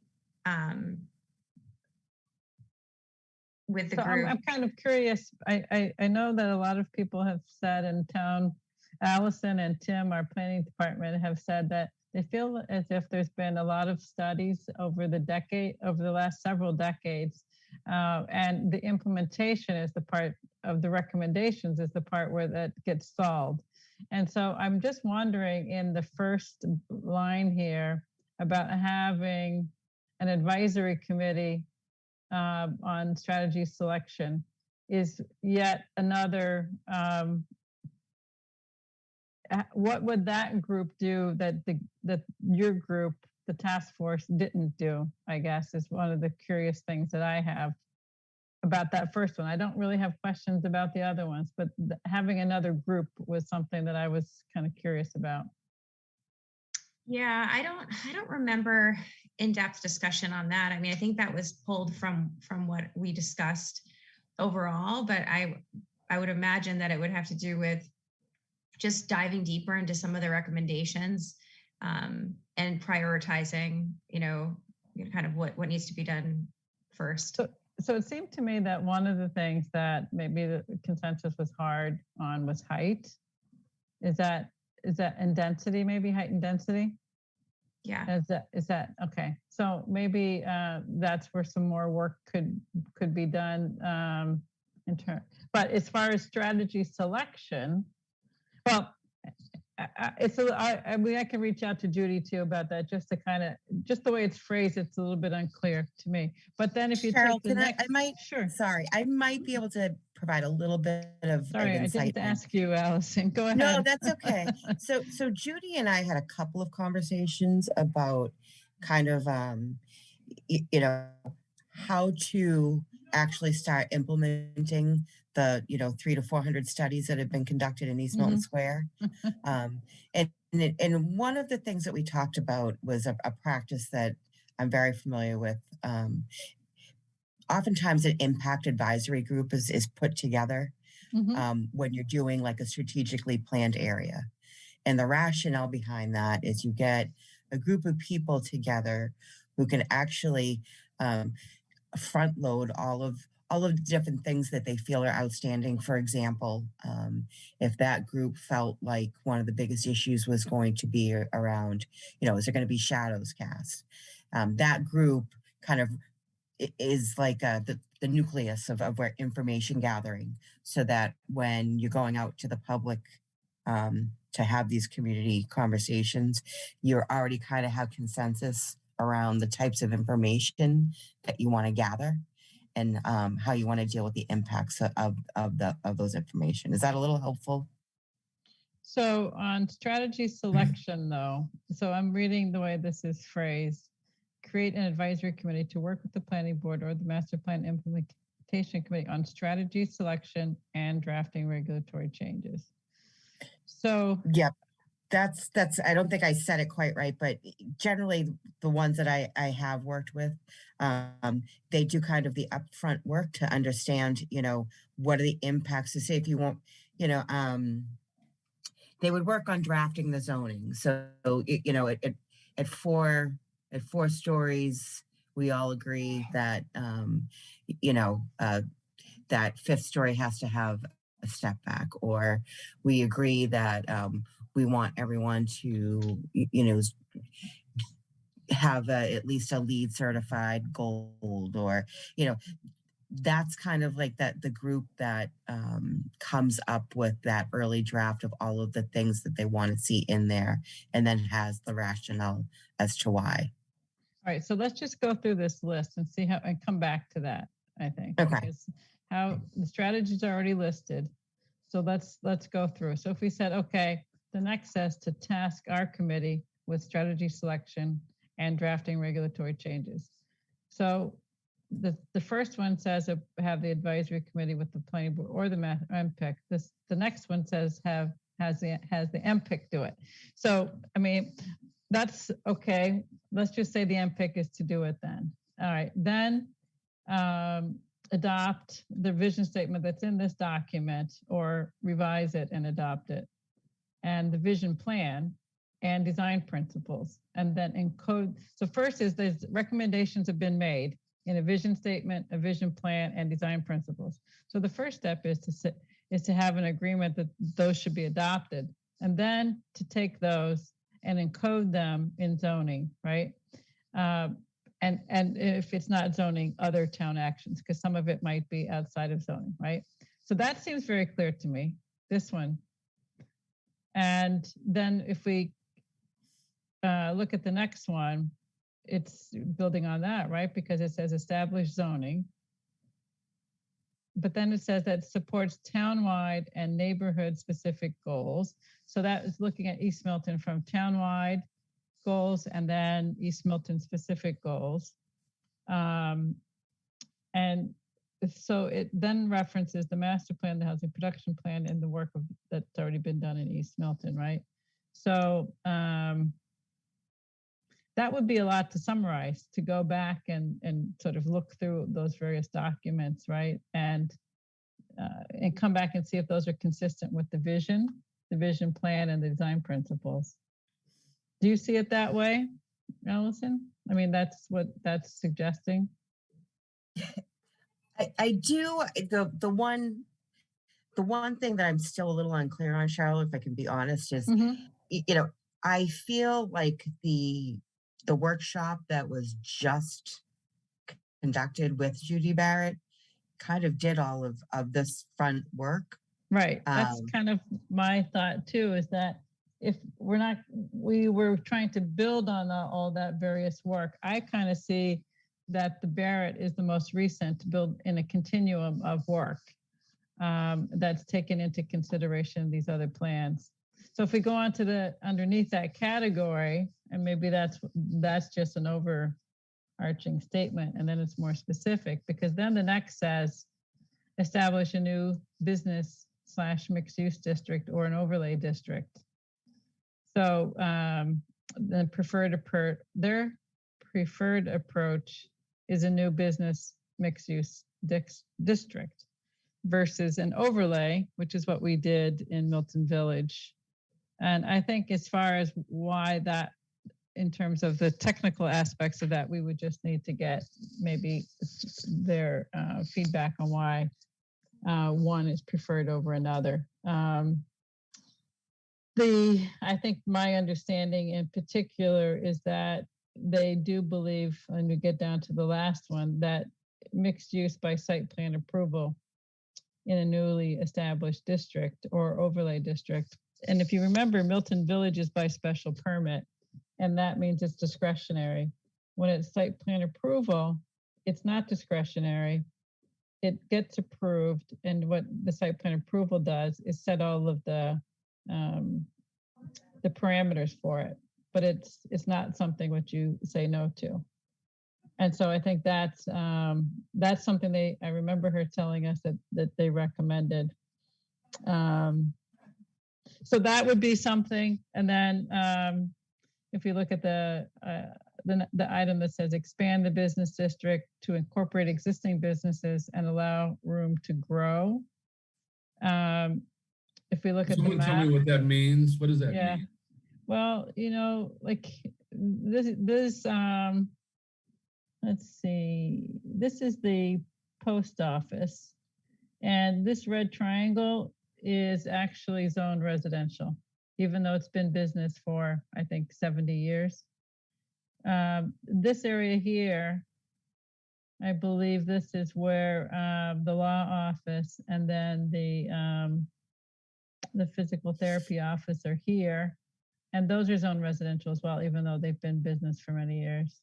with the
So
group.
I'm kind of curious. I know that a lot of people have said in town, Allison and Tim, our planning department, have said that they feel as if there's been a lot of studies over the last several decades, and the implementation is the part of the recommendations is the part where that gets solved. And so I'm just wondering, in the first line here about having an advisory committee on strategy selection, is yet another, what would that group do that your group, the task force, didn't do, I guess, is one of the curious things that I have about that first one. I don't really have questions about the other ones, but having another group was something that I was kind of curious about.
Yeah, I don't remember in-depth discussion on that. I mean, I think that was pulled from what we discussed overall, but I would imagine that it would have to do with just diving deeper into some of the recommendations and prioritizing, kind of what needs to be done first.
So it seemed to me that one of the things that maybe the consensus was hard on was height. Is that in density, maybe height and density?
Yeah.
Is that okay? So maybe that's where some more work could be done in turn. But as far as strategy selection, well, I can reach out to Judy too about that, just to kind of, just the way it's phrased, it's a little bit unclear to me. But then if you
Cheryl,
take the
I might,
sure.
sorry, I might be able to provide a little bit of
Sorry, I
insight.
didn't ask you, Allison. Go ahead.
No, that's okay. So Judy and I had a couple of conversations about kind of, how to actually start implementing the 300 to 400 studies that have been conducted in East Milton Square. And one of the things that we talked about was a practice that I'm very familiar with. Oftentimes an impact advisory group is put together when you're doing like a strategically planned area. And the rationale behind that is you get a group of people together who can actually front load all of the different things that they feel are outstanding. For example, if that group felt like one of the biggest issues was going to be around, is there going to be shadows cast? That group kind of is like the nucleus of where information gathering, so that when you're going out to the public to have these community conversations, you already kind of have consensus around the types of information that you want to gather and how you want to deal with the impacts of those information. Is that a little helpful?
So on strategy selection, though, so I'm reading the way this is phrased: create an advisory committee to work with the planning board or the master plan implementation committee on strategy selection and drafting regulatory changes. So
yep, that's I don't think I said it quite right, but generally the ones that I have worked with, they do kind of the upfront work to understand, what are the impacts, to say if you want, they would work on drafting the zoning. So at 4 stories, we all agree that that 5th story has to have a step back, or we agree that we want everyone to have at least a LEED certified gold, or that's kind of like that the group that comes up with that early draft of all of the things that they want to see in there, and then has the rationale as to why.
All right, so let's just go through this list and see how, and come back to that, I think.
Okay.
Because how the strategies are already listed. So let's go through. So if we said, okay, the next says to task our committee with strategy selection and drafting regulatory changes. So the first one says have the advisory committee with the planning board or the MPIC. The next one says has the MPIC do it. So I mean, that's okay. Let's just say the MPIC is to do it then. All right, then adopt the vision statement that's in this document or revise it and adopt it, and the vision plan and design principles, and then encode. So first is there's recommendations have been made in a vision statement, a vision plan, and design principles. So the first step is to have an agreement that those should be adopted, and then to take those and encode them in zoning, right? And if it's not zoning, other town actions, because some of it might be outside of zoning, right? So that seems very clear to me, this one. And then if we look at the next one, it's building on that, right? Because it says establish zoning. But then it says that supports townwide and neighborhood specific goals. So that is looking at East Milton from townwide goals and then East Milton specific goals. And so it then references the master plan, the housing production plan, and the work that's already been done in East Milton, right? So that would be a lot to summarize, to go back and sort of look through those various documents, right? And come back and see if those are consistent with the vision plan, and the design principles. Do you see it that way, Allison? I mean, that's what that's suggesting.
I do. The one thing that I'm still a little unclear on, Charlotte, if I can be honest, is you know, I feel like the workshop that was just conducted with Judy Barrett kind of did all of this front work.
Right. That's kind of my thought too, is that if we were trying to build on all that various work, I kind of see that the Barrett is the most recent to build in a continuum of work that's taken into consideration these other plans. So if we go on to the underneath that category, and maybe that's just an overarching statement, and then it's more specific, because then the next says establish a new business / mixed use district or an overlay district. So their preferred approach is a new business mixed use district versus an overlay, which is what we did in Milton Village. And I think as far as why that, in terms of the technical aspects of that, we would just need to get maybe their feedback on why one is preferred over another. I think my understanding in particular is that they do believe, and we get down to the last one, that mixed use by site plan approval in a newly established district or overlay district. And if you remember, Milton Village is by special permit, and that means it's discretionary. When it's site plan approval, it's not discretionary. It gets approved, and what the site plan approval does is set all of the parameters for it, but it's not something which you say no to. And so I think that's something I remember her telling us that they recommended. So that would be something. And then if you look at the item that says expand the business district to incorporate existing businesses and allow room to grow. If we look at the map,
tell me what that means. What does that mean?
Well, like this let's see, this is the post office, and this red triangle is actually zoned residential, even though it's been business for, I think, 70 years. This area here, I believe this is where the law office and then the physical therapy office are here. And those are zoned residential as well, even though they've been business for many years.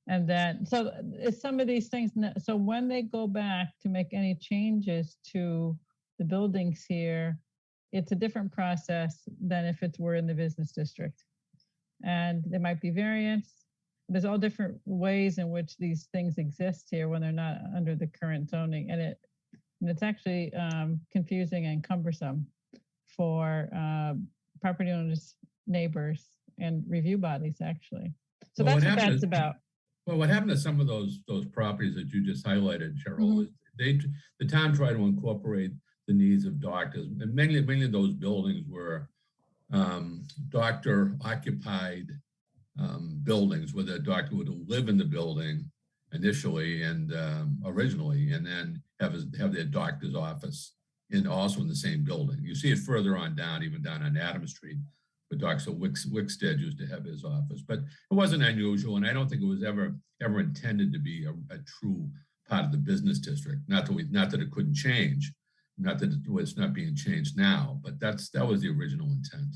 And then, so it's some of these things, so when they go back to make any changes to the buildings here, it's a different process than if it were in the business district. And there might be variance. There's all different ways in which these things exist here when they're not under the current zoning. And it's actually confusing and cumbersome for property owners, neighbors, and review bodies, actually. So
Well,
that's
what
what
happened
that's
is-
about.
Well, what happened to some of those properties that you just highlighted, Cheryl, is the town tried to incorporate the needs of doctors, and many of those buildings were doctor occupied buildings where the doctor would live in the building initially and originally, and then have their doctor's office also in the same building. You see it further on down, even down on Adams Street. But Dr. Wickstead used to have his office, but it wasn't unusual, and I don't think it was ever intended to be a true part of the business district. Not that it couldn't change, not that it was not being changed now, but that was the original intent.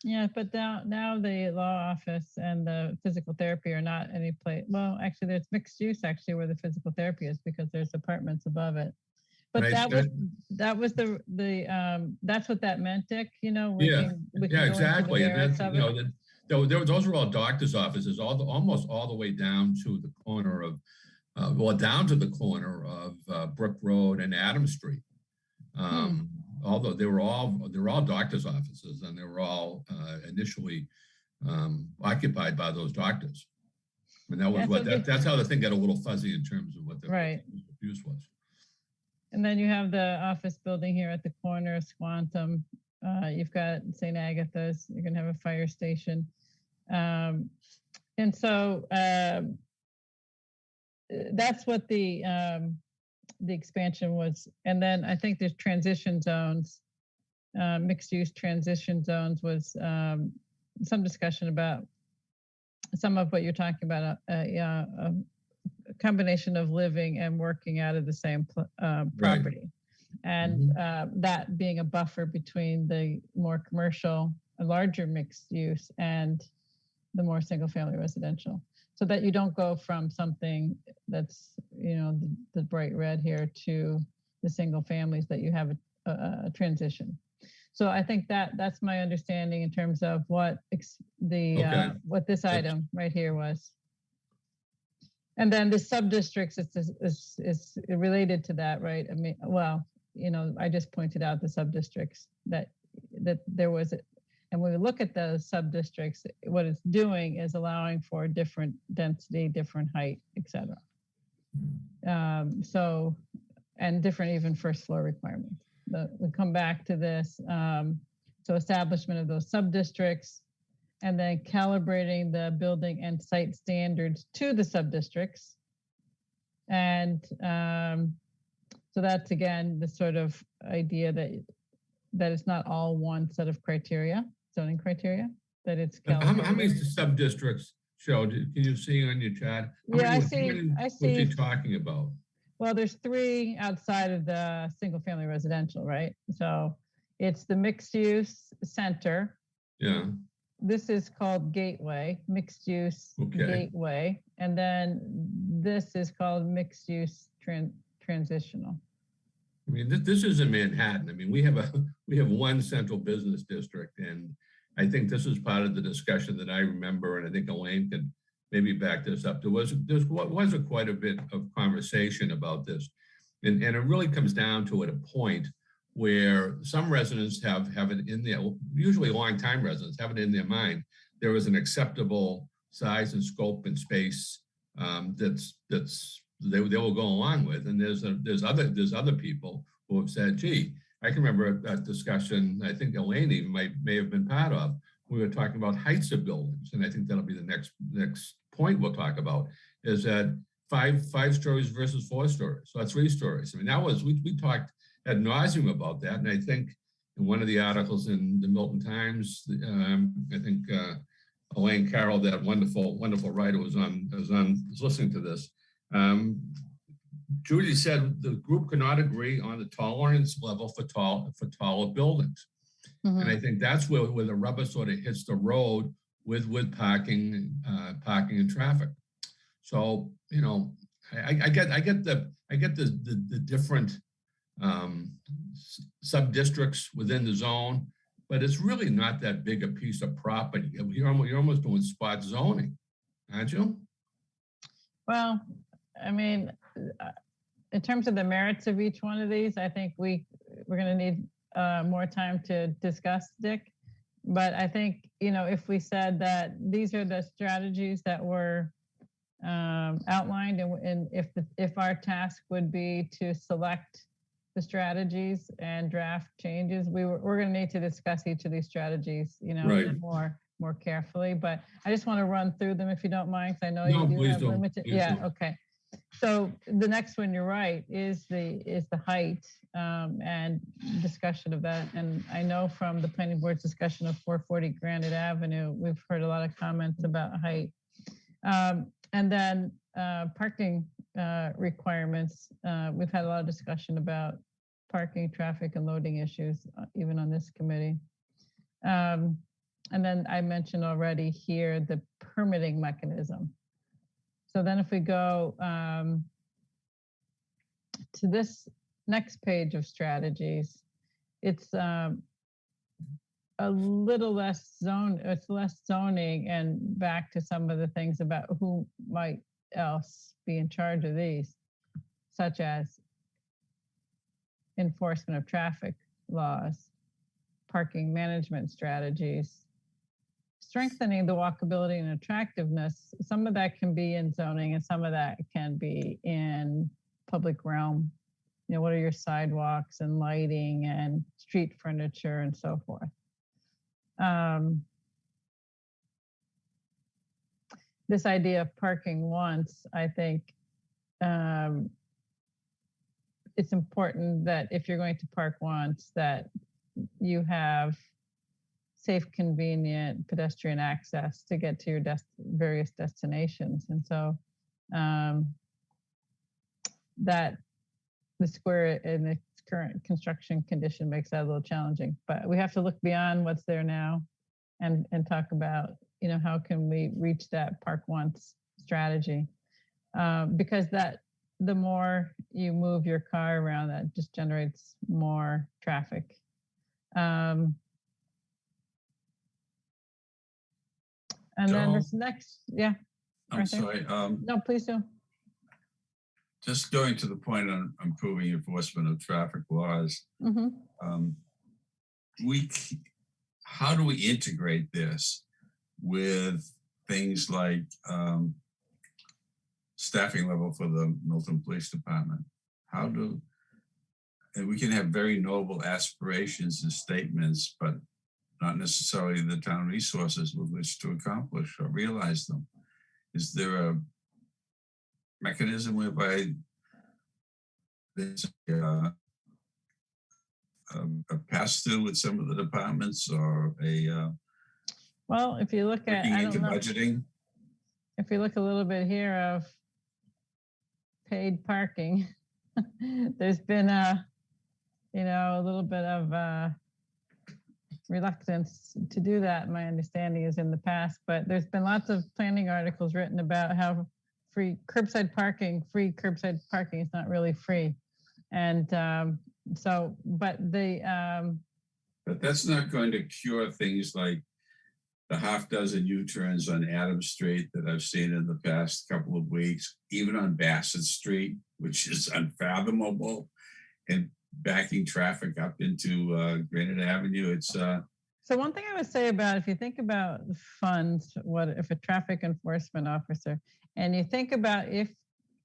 Yeah, but now the law office and the physical therapy are not any place. Well, actually, there's mixed use actually where the physical therapy is because there's apartments above it. But that was that's what that meant, Dick. You know, we
Yeah,
can go into
exactly.
the
And
merits
that's,
of it.
those were all doctor's offices, almost all the way down to the corner of, down to the corner of Brook Road and Adams Street. Although they were all doctor's offices, and they were all initially occupied by those doctors. And that was that's how the thing got a little fuzzy in terms of what the use was.
And then you have the office building here at the corner of Squantum. You've got St. Agatha's. You're going to have a fire station. And so that's what the expansion was. And then I think there's transition zones, mixed use transition zones was some discussion about some of what you're talking about, a combination of living and working out of the same property. And that being a buffer between the more commercial, larger mixed use and the more single family residential. So that you don't go from something that's, the bright red here to the single families, that you have a transition. So I think that's my understanding in terms of what what this item right here was. And then the sub-districts is related to that, right? I mean, well, I just pointed out the sub-districts that there was, and when we look at the sub-districts, what it's doing is allowing for different density, different height, et cetera. So, and different even first floor requirements. We come back to this. So establishment of those sub-districts, and then calibrating the building and site standards to the sub-districts. And so that's, again, the sort of idea that it's not all one set of criteria, zoning criteria, that it's calibrated.
How many sub-districts, Cheryl, can you see on your chat?
I see.
What are you talking about?
Well, there's 3 outside of the single family residential, right? So it's the mixed use center.
Yeah.
This is called Gateway, mixed use Gateway. And then this is called mixed use transitional.
I mean, this is in Manhattan. I mean, we have one central business district, and I think this is part of the discussion that I remember, and I think Elaine could maybe back this up. There was quite a bit of conversation about this, and it really comes down to at a point where some residents have it in their, usually long-time residents have it in their mind, there is an acceptable size and scope and space they will go along with. And there's other people who have said, gee, I can remember a discussion, I think Elaine even may have been part of, we were talking about heights of buildings. And I think that'll be the next point we'll talk about, is that five stories versus 4 stories, so 3 stories. I mean, that was, we talked ad nauseum about that. And I think in one of the articles in the Milton Times, I think Elaine Carroll, that wonderful writer, was listening to this. Judy said the group could not agree on the tolerance level for taller buildings. And I think that's where the rubber sort of hits the road with parking and traffic. So, you know, I get the different sub-districts within the zone, but it's really not that big a piece of property. You're almost doing spot zoning, aren't you?
Well, I mean, in terms of the merits of each one of these, I think we're going to need more time to discuss, Dick. But I think, you know, if we said that these are the strategies that were outlined, and if our task would be to select the strategies and draft changes, we're going to need to discuss each of these strategies, you know,
Right.
more carefully. But I just want to run through them if you don't mind, because I know
No,
you do
please
have
don't.
limited.
Please
Yeah,
don't.
okay. So the next one, you're right, is the height and discussion of that. And I know from the planning board's discussion of 440 Granite Avenue, we've heard a lot of comments about height. And then parking requirements. We've had a lot of discussion about parking, traffic, and loading issues, even on this committee. And then I mentioned already here the permitting mechanism. So then if we go to this next page of strategies, it's a little less it's less zoning and back to some of the things about who might else be in charge of these, such as enforcement of traffic laws, parking management strategies, strengthening the walkability and attractiveness. Some of that can be in zoning and some of that can be in public realm. You know, what are your sidewalks and lighting and street furniture and so forth. This idea of parking once, I think it's important that if you're going to park once, that you have safe, convenient pedestrian access to get to your various destinations. And so that the square in its current construction condition makes that a little challenging, but we have to look beyond what's there now and talk about, you know, how can we reach that park once strategy? Because the more you move your car around, that just generates more traffic. And then this next, yeah.
I'm sorry.
No, please do.
Just going to the point on improving enforcement of traffic laws.
Mm-hmm.
How do we integrate this with things like staffing level for the Milton Police Department? And we can have very noble aspirations and statements, but not necessarily the town resources with which to accomplish or realize them. Is there a mechanism whereby there's a pass-through with some of the departments, or
well, if you look at
budgeting?
If you look a little bit here of paid parking, there's been a little bit of reluctance to do that. My understanding is in the past, but there's been lots of planning articles written about how free curbside parking is not really free. And but
that's not going to cure things like the half dozen U-turns on Adams Street that I've seen in the past couple of weeks, even on Bassett Street, which is unfathomable, and backing traffic up into Granite Avenue. It's
so one thing I would say about, if you think about funds, what if a traffic enforcement officer, and you think about if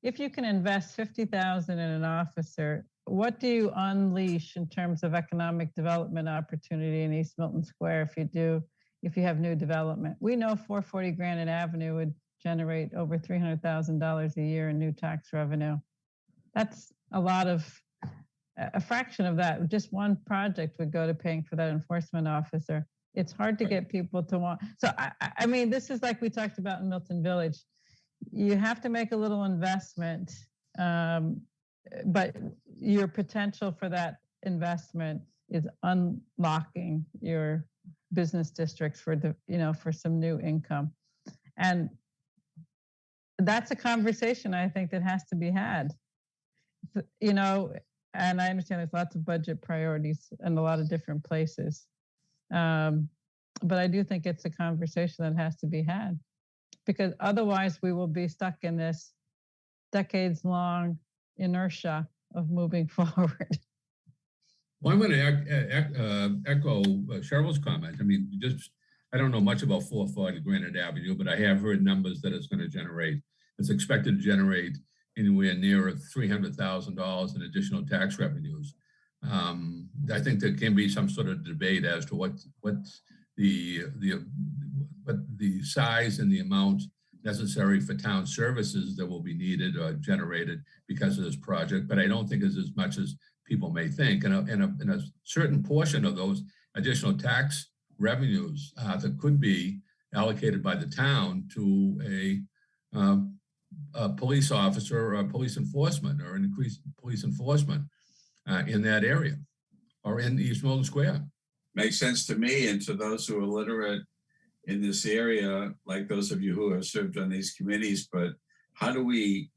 you can invest $50,000 in an officer, what do you unleash in terms of economic development opportunity in East Milton Square if you have new development? We know 440 Granite Avenue would generate over $300,000 a year in new tax revenue. That's a fraction of that. Just one project would go to paying for that enforcement officer. It's hard to get people to want. So I mean, this is like we talked about in Milton Village. You have to make a little investment, but your potential for that investment is unlocking your business districts for some new income. And that's a conversation I think that has to be had. You know, and I understand there's lots of budget priorities in a lot of different places. But I do think it's a conversation that has to be had, because otherwise we will be stuck in this decades-long inertia of moving forward.
Well, I'm going to echo Cheryl's comment. I mean, I don't know much about 440 Granite Avenue, but I have heard numbers that it's going to generate. It's expected to generate anywhere near $300,000 in additional tax revenues. I think there can be some sort of debate as to what the size and the amount necessary for town services that will be needed or generated because of this project, but I don't think it's as much as people may think. And a certain portion of those additional tax revenues that could be allocated by the town to a police officer or police enforcement or an increased police enforcement in that area or in East Milton Square.
Makes sense to me, and to those who are literate in this area, like those of you who have served on these committees. But how do we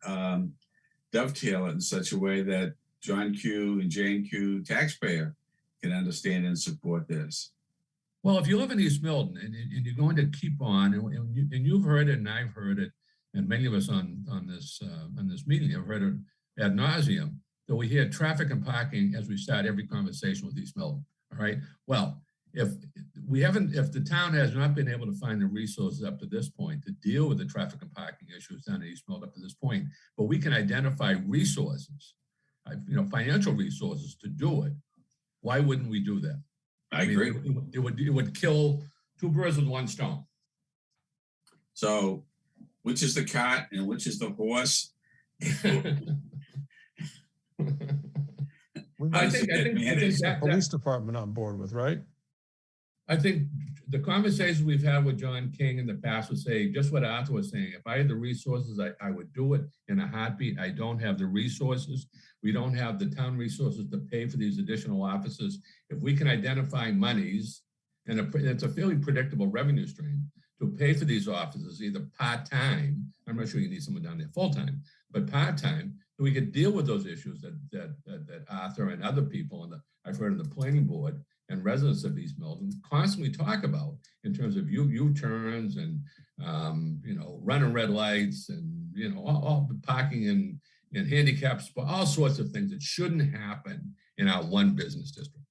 dovetail it in such a way that John Q and Jane Q taxpayer can understand and support this?
Well, if you live in East Milton and you're going to keep on, and you've heard it and I've heard it, and many of us on this meeting have heard it ad nauseum, that we hear traffic and parking as we start every conversation with East Milton. All right. Well, if the town has not been able to find the resources up to this point to deal with the traffic and parking issues down in East Milton up to this point, but we can identify resources, financial resources to do it, why wouldn't we do that?
I agree.
It would kill two birds with one stone.
So, which is the cart and which is the horse?
I think
that
police department on board with, right?
I think the conversations we've had with John King in the past would say just what Arthur was saying. If I had the resources, I would do it in a heartbeat. I don't have the resources. We don't have the town resources to pay for these additional offices. If we can identify monies, and it's a fairly predictable revenue stream, to pay for these offices, either part-time, I'm not sure you need someone down there full-time, but part-time, so we could deal with those issues that Arthur and other people, I've heard in the planning board and residents of East Milton constantly talk about in terms of U-turns and, running red lights and, all the parking in handicap spots, all sorts of things that shouldn't happen in our one business district.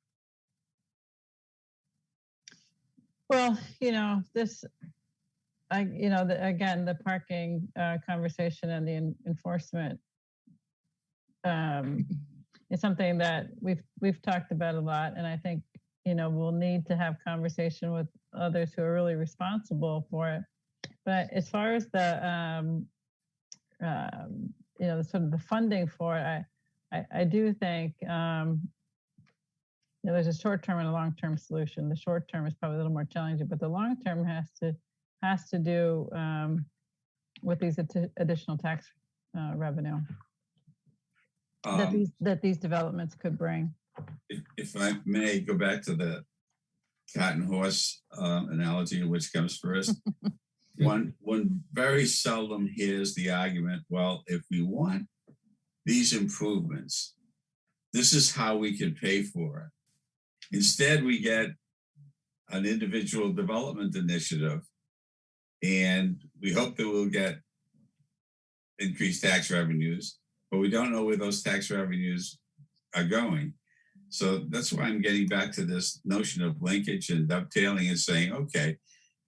Well, again, the parking conversation and the enforcement is something that we've talked about a lot, and I think we'll need to have conversation with others who are really responsible for it. But as far as the sort of the funding for it, I do think there's a short-term and a long-term solution. The short-term is probably a little more challenging, but the long-term has to do with these additional tax revenue that these developments could bring.
If I may go back to the cat and horse analogy, which comes first, one very seldom hears the argument, well, if we want these improvements, this is how we can pay for it. Instead, we get an individual development initiative, and we hope that we'll get increased tax revenues, but we don't know where those tax revenues are going. So that's why I'm getting back to this notion of linkage and dovetailing and saying, okay,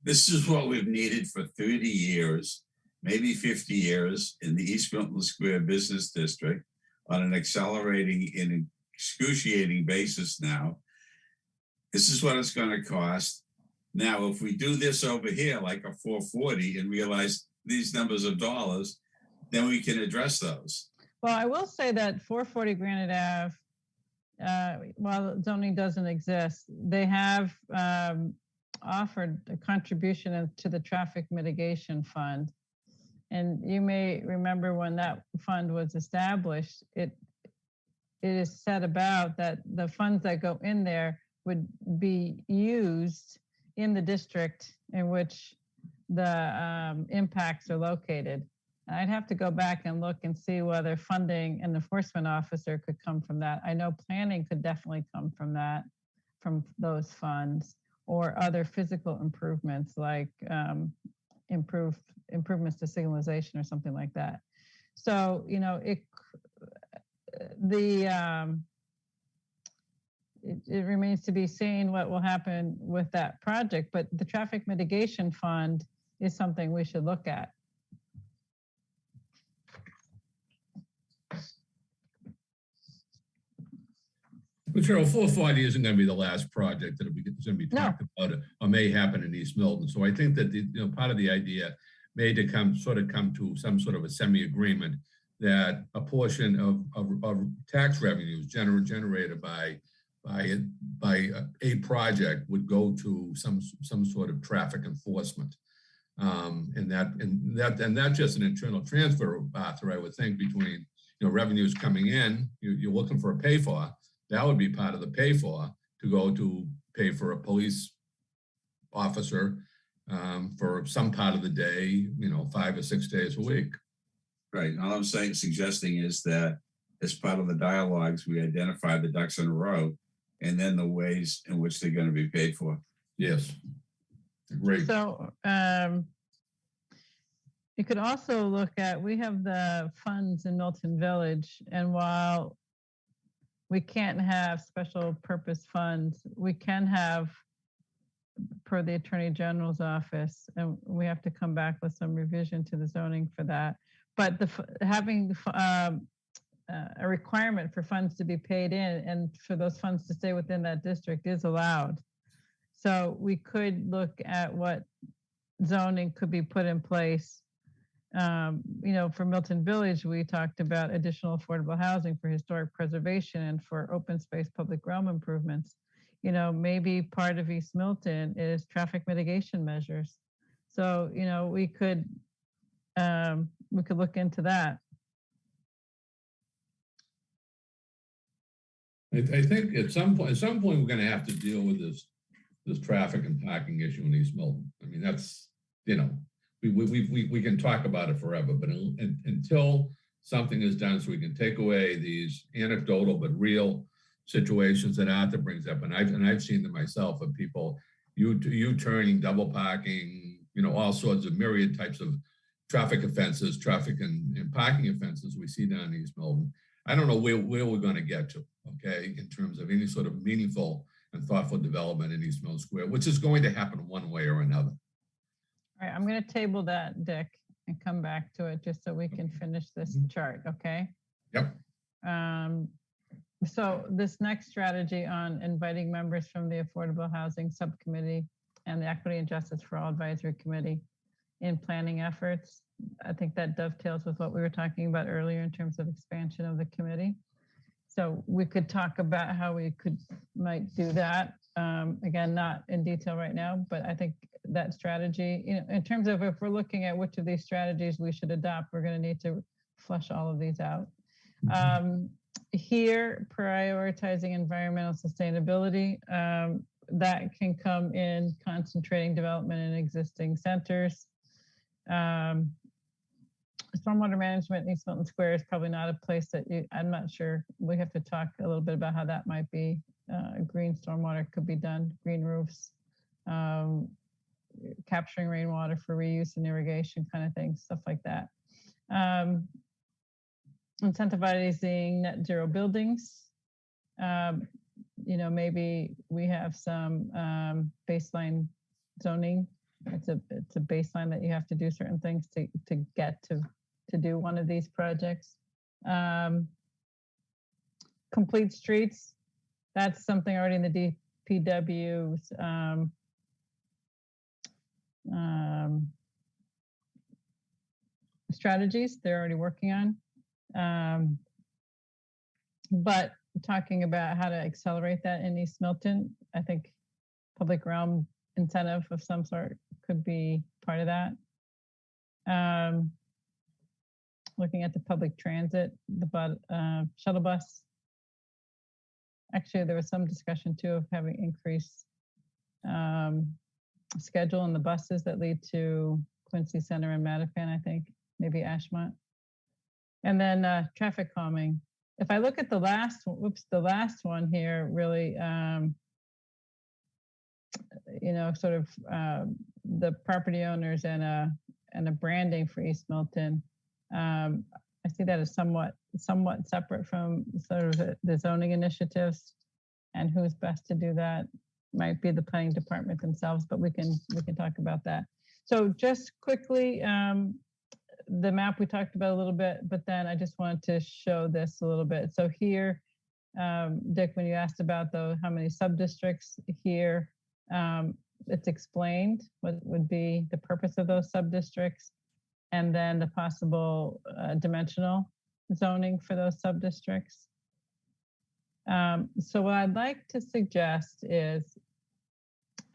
this is what we've needed for 30 years, maybe 50 years in the East Milton Square Business District on an accelerating and excruciating basis now. This is what it's going to cost. Now, if we do this over here, like a 440, and realize these numbers of dollars, then we can address those.
Well, I will say that 440 Granite Ave, while zoning doesn't exist, they have offered a contribution to the traffic mitigation fund. And you may remember when that fund was established, it is said about that the funds that go in there would be used in the district in which the impacts are located. I'd have to go back and look and see whether funding an enforcement officer could come from that. I know planning could definitely come from that, from those funds, or other physical improvements like improvements to signalization or something like that. So, you know, it remains to be seen what will happen with that project, but the traffic mitigation fund is something we should look at.
But Cheryl, 440 isn't going to be the last project that'll be going to be talked about or may happen in East Milton. So I think that part of the idea may to come to some sort of a semi-agreement that a portion of tax revenues generated by a project would go to some sort of traffic enforcement. And that's just an internal transfer, Arthur, I would think, between revenues coming in, you're looking for a pay for. That would be part of the pay for to go to pay for a police officer for some part of the day, 5 or 6 days a week.
Right. All I'm suggesting is that as part of the dialogues, we identify the ducks in a row and then the ways in which they're going to be paid for.
Yes. Great.
So you could also look at, we have the funds in Milton Village, and while we can't have special purpose funds, we can have, per the Attorney General's office, and we have to come back with some revision to the zoning for that. But having a requirement for funds to be paid in and for those funds to stay within that district is allowed. So we could look at what zoning could be put in place. For Milton Village, we talked about additional affordable housing for historic preservation and for open space public realm improvements. Maybe part of East Milton is traffic mitigation measures. So, we could look into that.
I think at some point we're going to have to deal with this traffic and parking issue in East Milton. I mean, that's we can talk about it forever, but until something is done, so we can take away these anecdotal but real situations that Arthur brings up, and I've seen them myself of people you turning, double parking, all sorts of myriad types of traffic offenses, traffic and parking offenses we see down in East Milton. I don't know where we're going to get to, okay, in terms of any sort of meaningful and thoughtful development in East Milton Square, which is going to happen one way or another.
All right, I'm going to table that, Dick, and come back to it just so we can finish this chart, okay?
Yep.
So this next strategy on inviting members from the Affordable Housing Subcommittee and the Equity and Justice for All Advisory Committee in planning efforts, I think that dovetails with what we were talking about earlier in terms of expansion of the committee. So we could talk about how we might do that. Again, not in detail right now, but I think that strategy, in terms of if we're looking at which of these strategies we should adopt, we're going to need to flush all of these out. Here, prioritizing environmental sustainability, that can come in concentrating development in existing centers. Stormwater management in East Milton Square is probably not a place that I'm not sure. We have to talk a little bit about how that might be. Green stormwater could be done, green roofs, capturing rainwater for reuse and irrigation kind of things, stuff like that. Incentivizing net zero buildings. Maybe we have some baseline zoning. It's a baseline that you have to do certain things to get to do one of these projects. Complete streets. That's something already in the DPW's strategies they're already working on. But talking about how to accelerate that in East Milton, I think public realm incentive of some sort could be part of that. Looking at the public transit, the shuttle bus. Actually, there was some discussion too of having increased schedule in the buses that lead to Quincy Center and Mattapan, I think. maybe Ashmont. And then traffic calming. If I look at the last one, whoops, the last one here, really, sort of the property owners and a branding for East Milton. I see that as somewhat separate from sort of the zoning initiatives, and who's best to do that might be the planning department themselves, but we can talk about that. So just quickly, the map we talked about a little bit, but then I just wanted to show this a little bit. So here, Dick, when you asked about how many sub-districts here, it's explained what would be the purpose of those sub-districts, and then the possible dimensional zoning for those sub-districts. So what I'd like to suggest is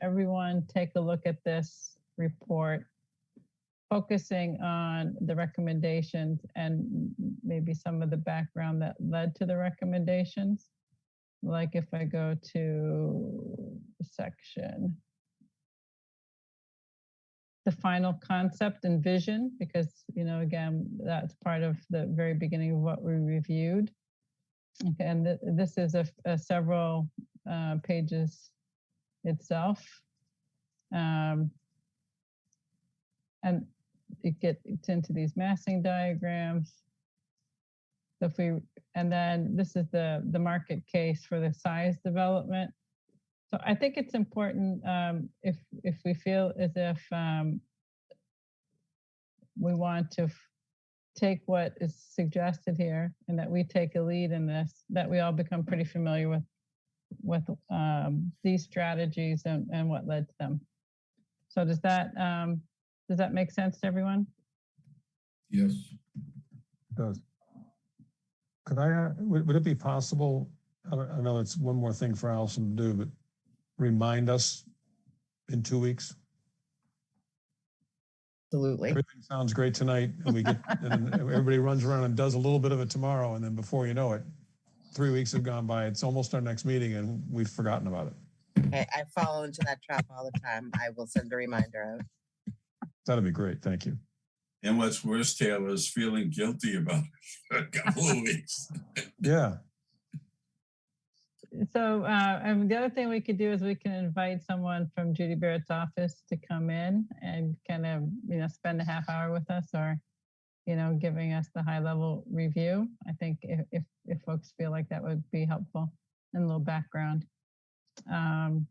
everyone take a look at this report, focusing on the recommendations and maybe some of the background that led to the recommendations. Like if I go to section, the final concept and vision, because, again, that's part of the very beginning of what we reviewed. Okay, and this is a several pages itself. And it gets into these massing diagrams. So and then this is the market case for the size development. So I think it's important if we feel as if we want to take what is suggested here and that we take a lead in this, that we all become pretty familiar with these strategies and what led to them. So does that make sense to everyone?
Yes.
It does. Could would it be possible, I know it's one more thing for Allison to do, but remind us in 2 weeks?
Absolutely.
Everything sounds great tonight, and and everybody runs around and does a little bit of it tomorrow, and then before you know it, 3 weeks have gone by. It's almost our next meeting, and we've forgotten about it.
I fall into that trap all the time. I will send a reminder out.
That'd be great. Thank you.
And what's worse, Taylor, is feeling guilty about it for a couple of weeks.
Yeah.
So and the other thing we could do is we can invite someone from Judy Barrett's office to come in and kind of, spend a half hour with us, or, giving us the high level review. I think if folks feel like that would be helpful, and a little background. All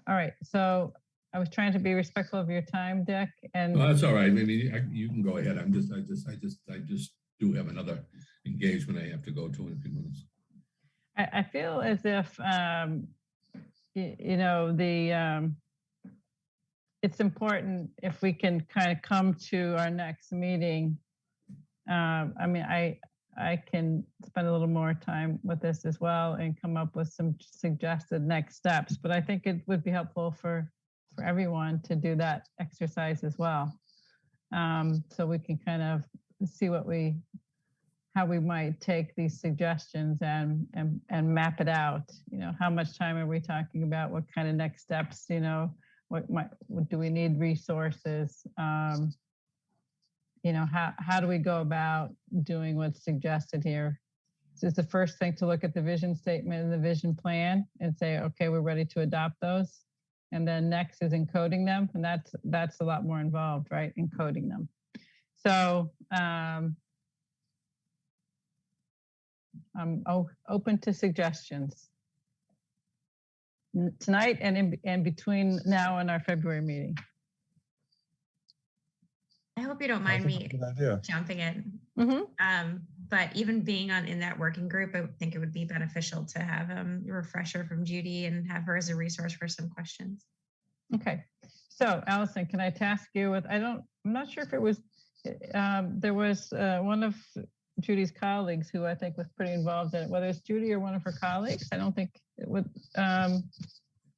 right, so I was trying to be respectful of your time, Dick. And
well, that's all right. Maybe you can go ahead. I just do have another engagement I have to go to in a few minutes.
I feel as if, it's important if we can kind of come to our next meeting. I can spend a little more time with this as well and come up with some suggested next steps, but I think it would be helpful for everyone to do that exercise as well. So we can kind of see how we might take these suggestions and map it out. How much time are we talking about? What kind of next steps? What do we need resources? How do we go about doing what's suggested here? So it's the first thing to look at the vision statement and the vision plan and say, okay, we're ready to adopt those. And then next is encoding them, and that's a lot more involved, right? Encoding them. So I'm open to suggestions tonight and between now and our February meeting.
I hope you don't mind me jumping in.
Mm-hmm.
But even being in that working group, I think it would be beneficial to have a refresher from Judy and have her as a resource for some questions.
Okay. So Allison, can I task you with, I'm not sure if it was, there was one of Judy's colleagues who I think was pretty involved in it, whether it's Judy or one of her colleagues. I don't think it would. I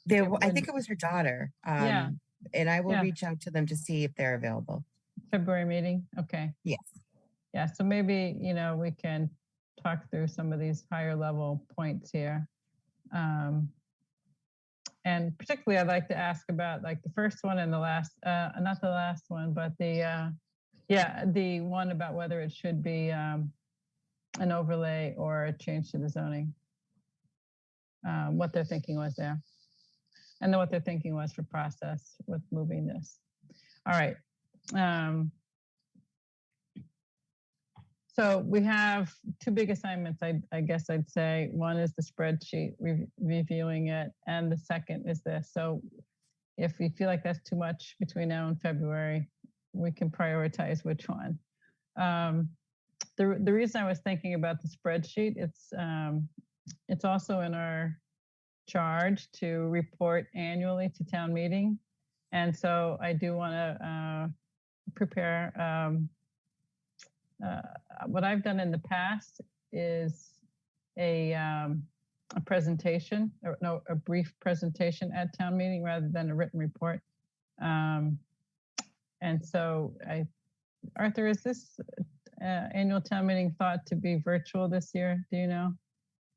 think it was her daughter.
Yeah.
And I will reach out to them to see if they're available.
February meeting. Okay.
Yes.
Yeah. So maybe, we can talk through some of these higher level points here. And particularly I'd like to ask about like the first one and the last, not the last one, but the Yeah, the one about whether it should be an overlay or a change to the zoning. What their thinking was there. And then what their thinking was for process with moving this. All right. So we have two big assignments, I guess I'd say. One is the spreadsheet, reviewing it, and the second is this. So if you feel like that's too much between now and February, we can prioritize which one. The reason I was thinking about the spreadsheet, it's also in our charge to report annually to town meeting. And so I do want to prepare. What I've done in the past is a presentation, or no, a brief presentation at town meeting rather than a written report. And so Arthur, is this annual town meeting thought to be virtual this year? Do you know?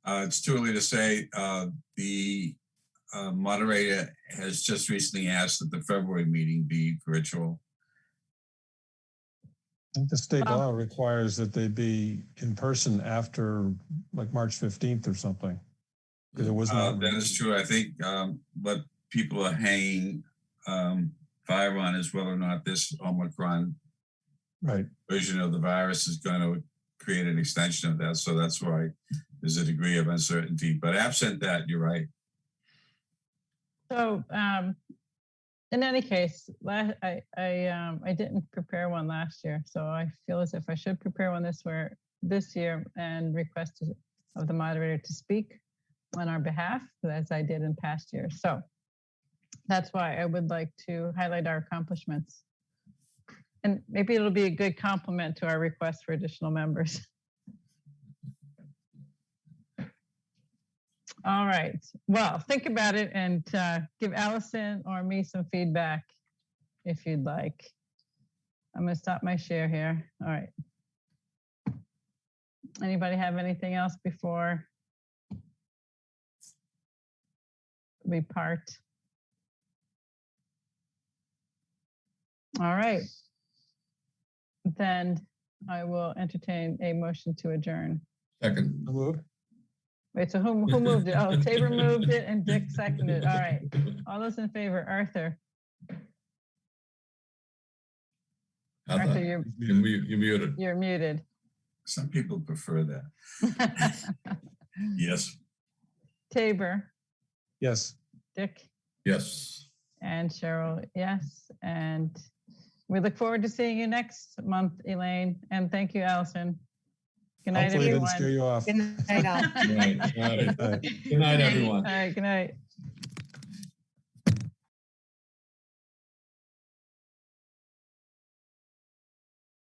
It's too early to say. The moderator has just recently asked that the February meeting be virtual.
I think the state law requires that they be in person after like March 15th or something. Because it was not.
That is true. I think what people are hanging fire on is whether or not this Omicron version of the virus is going to create an extension of that. So that's why there's a degree of uncertainty. But absent that, you're right.
So in any case, I didn't prepare one last year, so I feel as if I should prepare one this year and request of the moderator to speak on our behalf, as I did in past years. So that's why I would like to highlight our accomplishments. And maybe it'll be a good complement to our request for additional members. All right. Well, think about it and give Allison or me some feedback if you'd like. I'm going to stop my share here. All right. Anybody have anything else before we part? All right. Then I will entertain a motion to adjourn.
Second.
Wait, so who moved it? Oh, Tabor moved it and Dick seconded. All right. All those in favor, Arthur. Arthur, you're
muted.
You're muted.
Some people prefer that. Yes.
Tabor.
Yes.
Dick.
Yes.
And Cheryl, yes. And we look forward to seeing you next month, Elaine. And thank you, Allison. Good night,
Hopefully
everyone.
it didn't scare you off.
Good night all.
Good night, everyone.
All right, good night.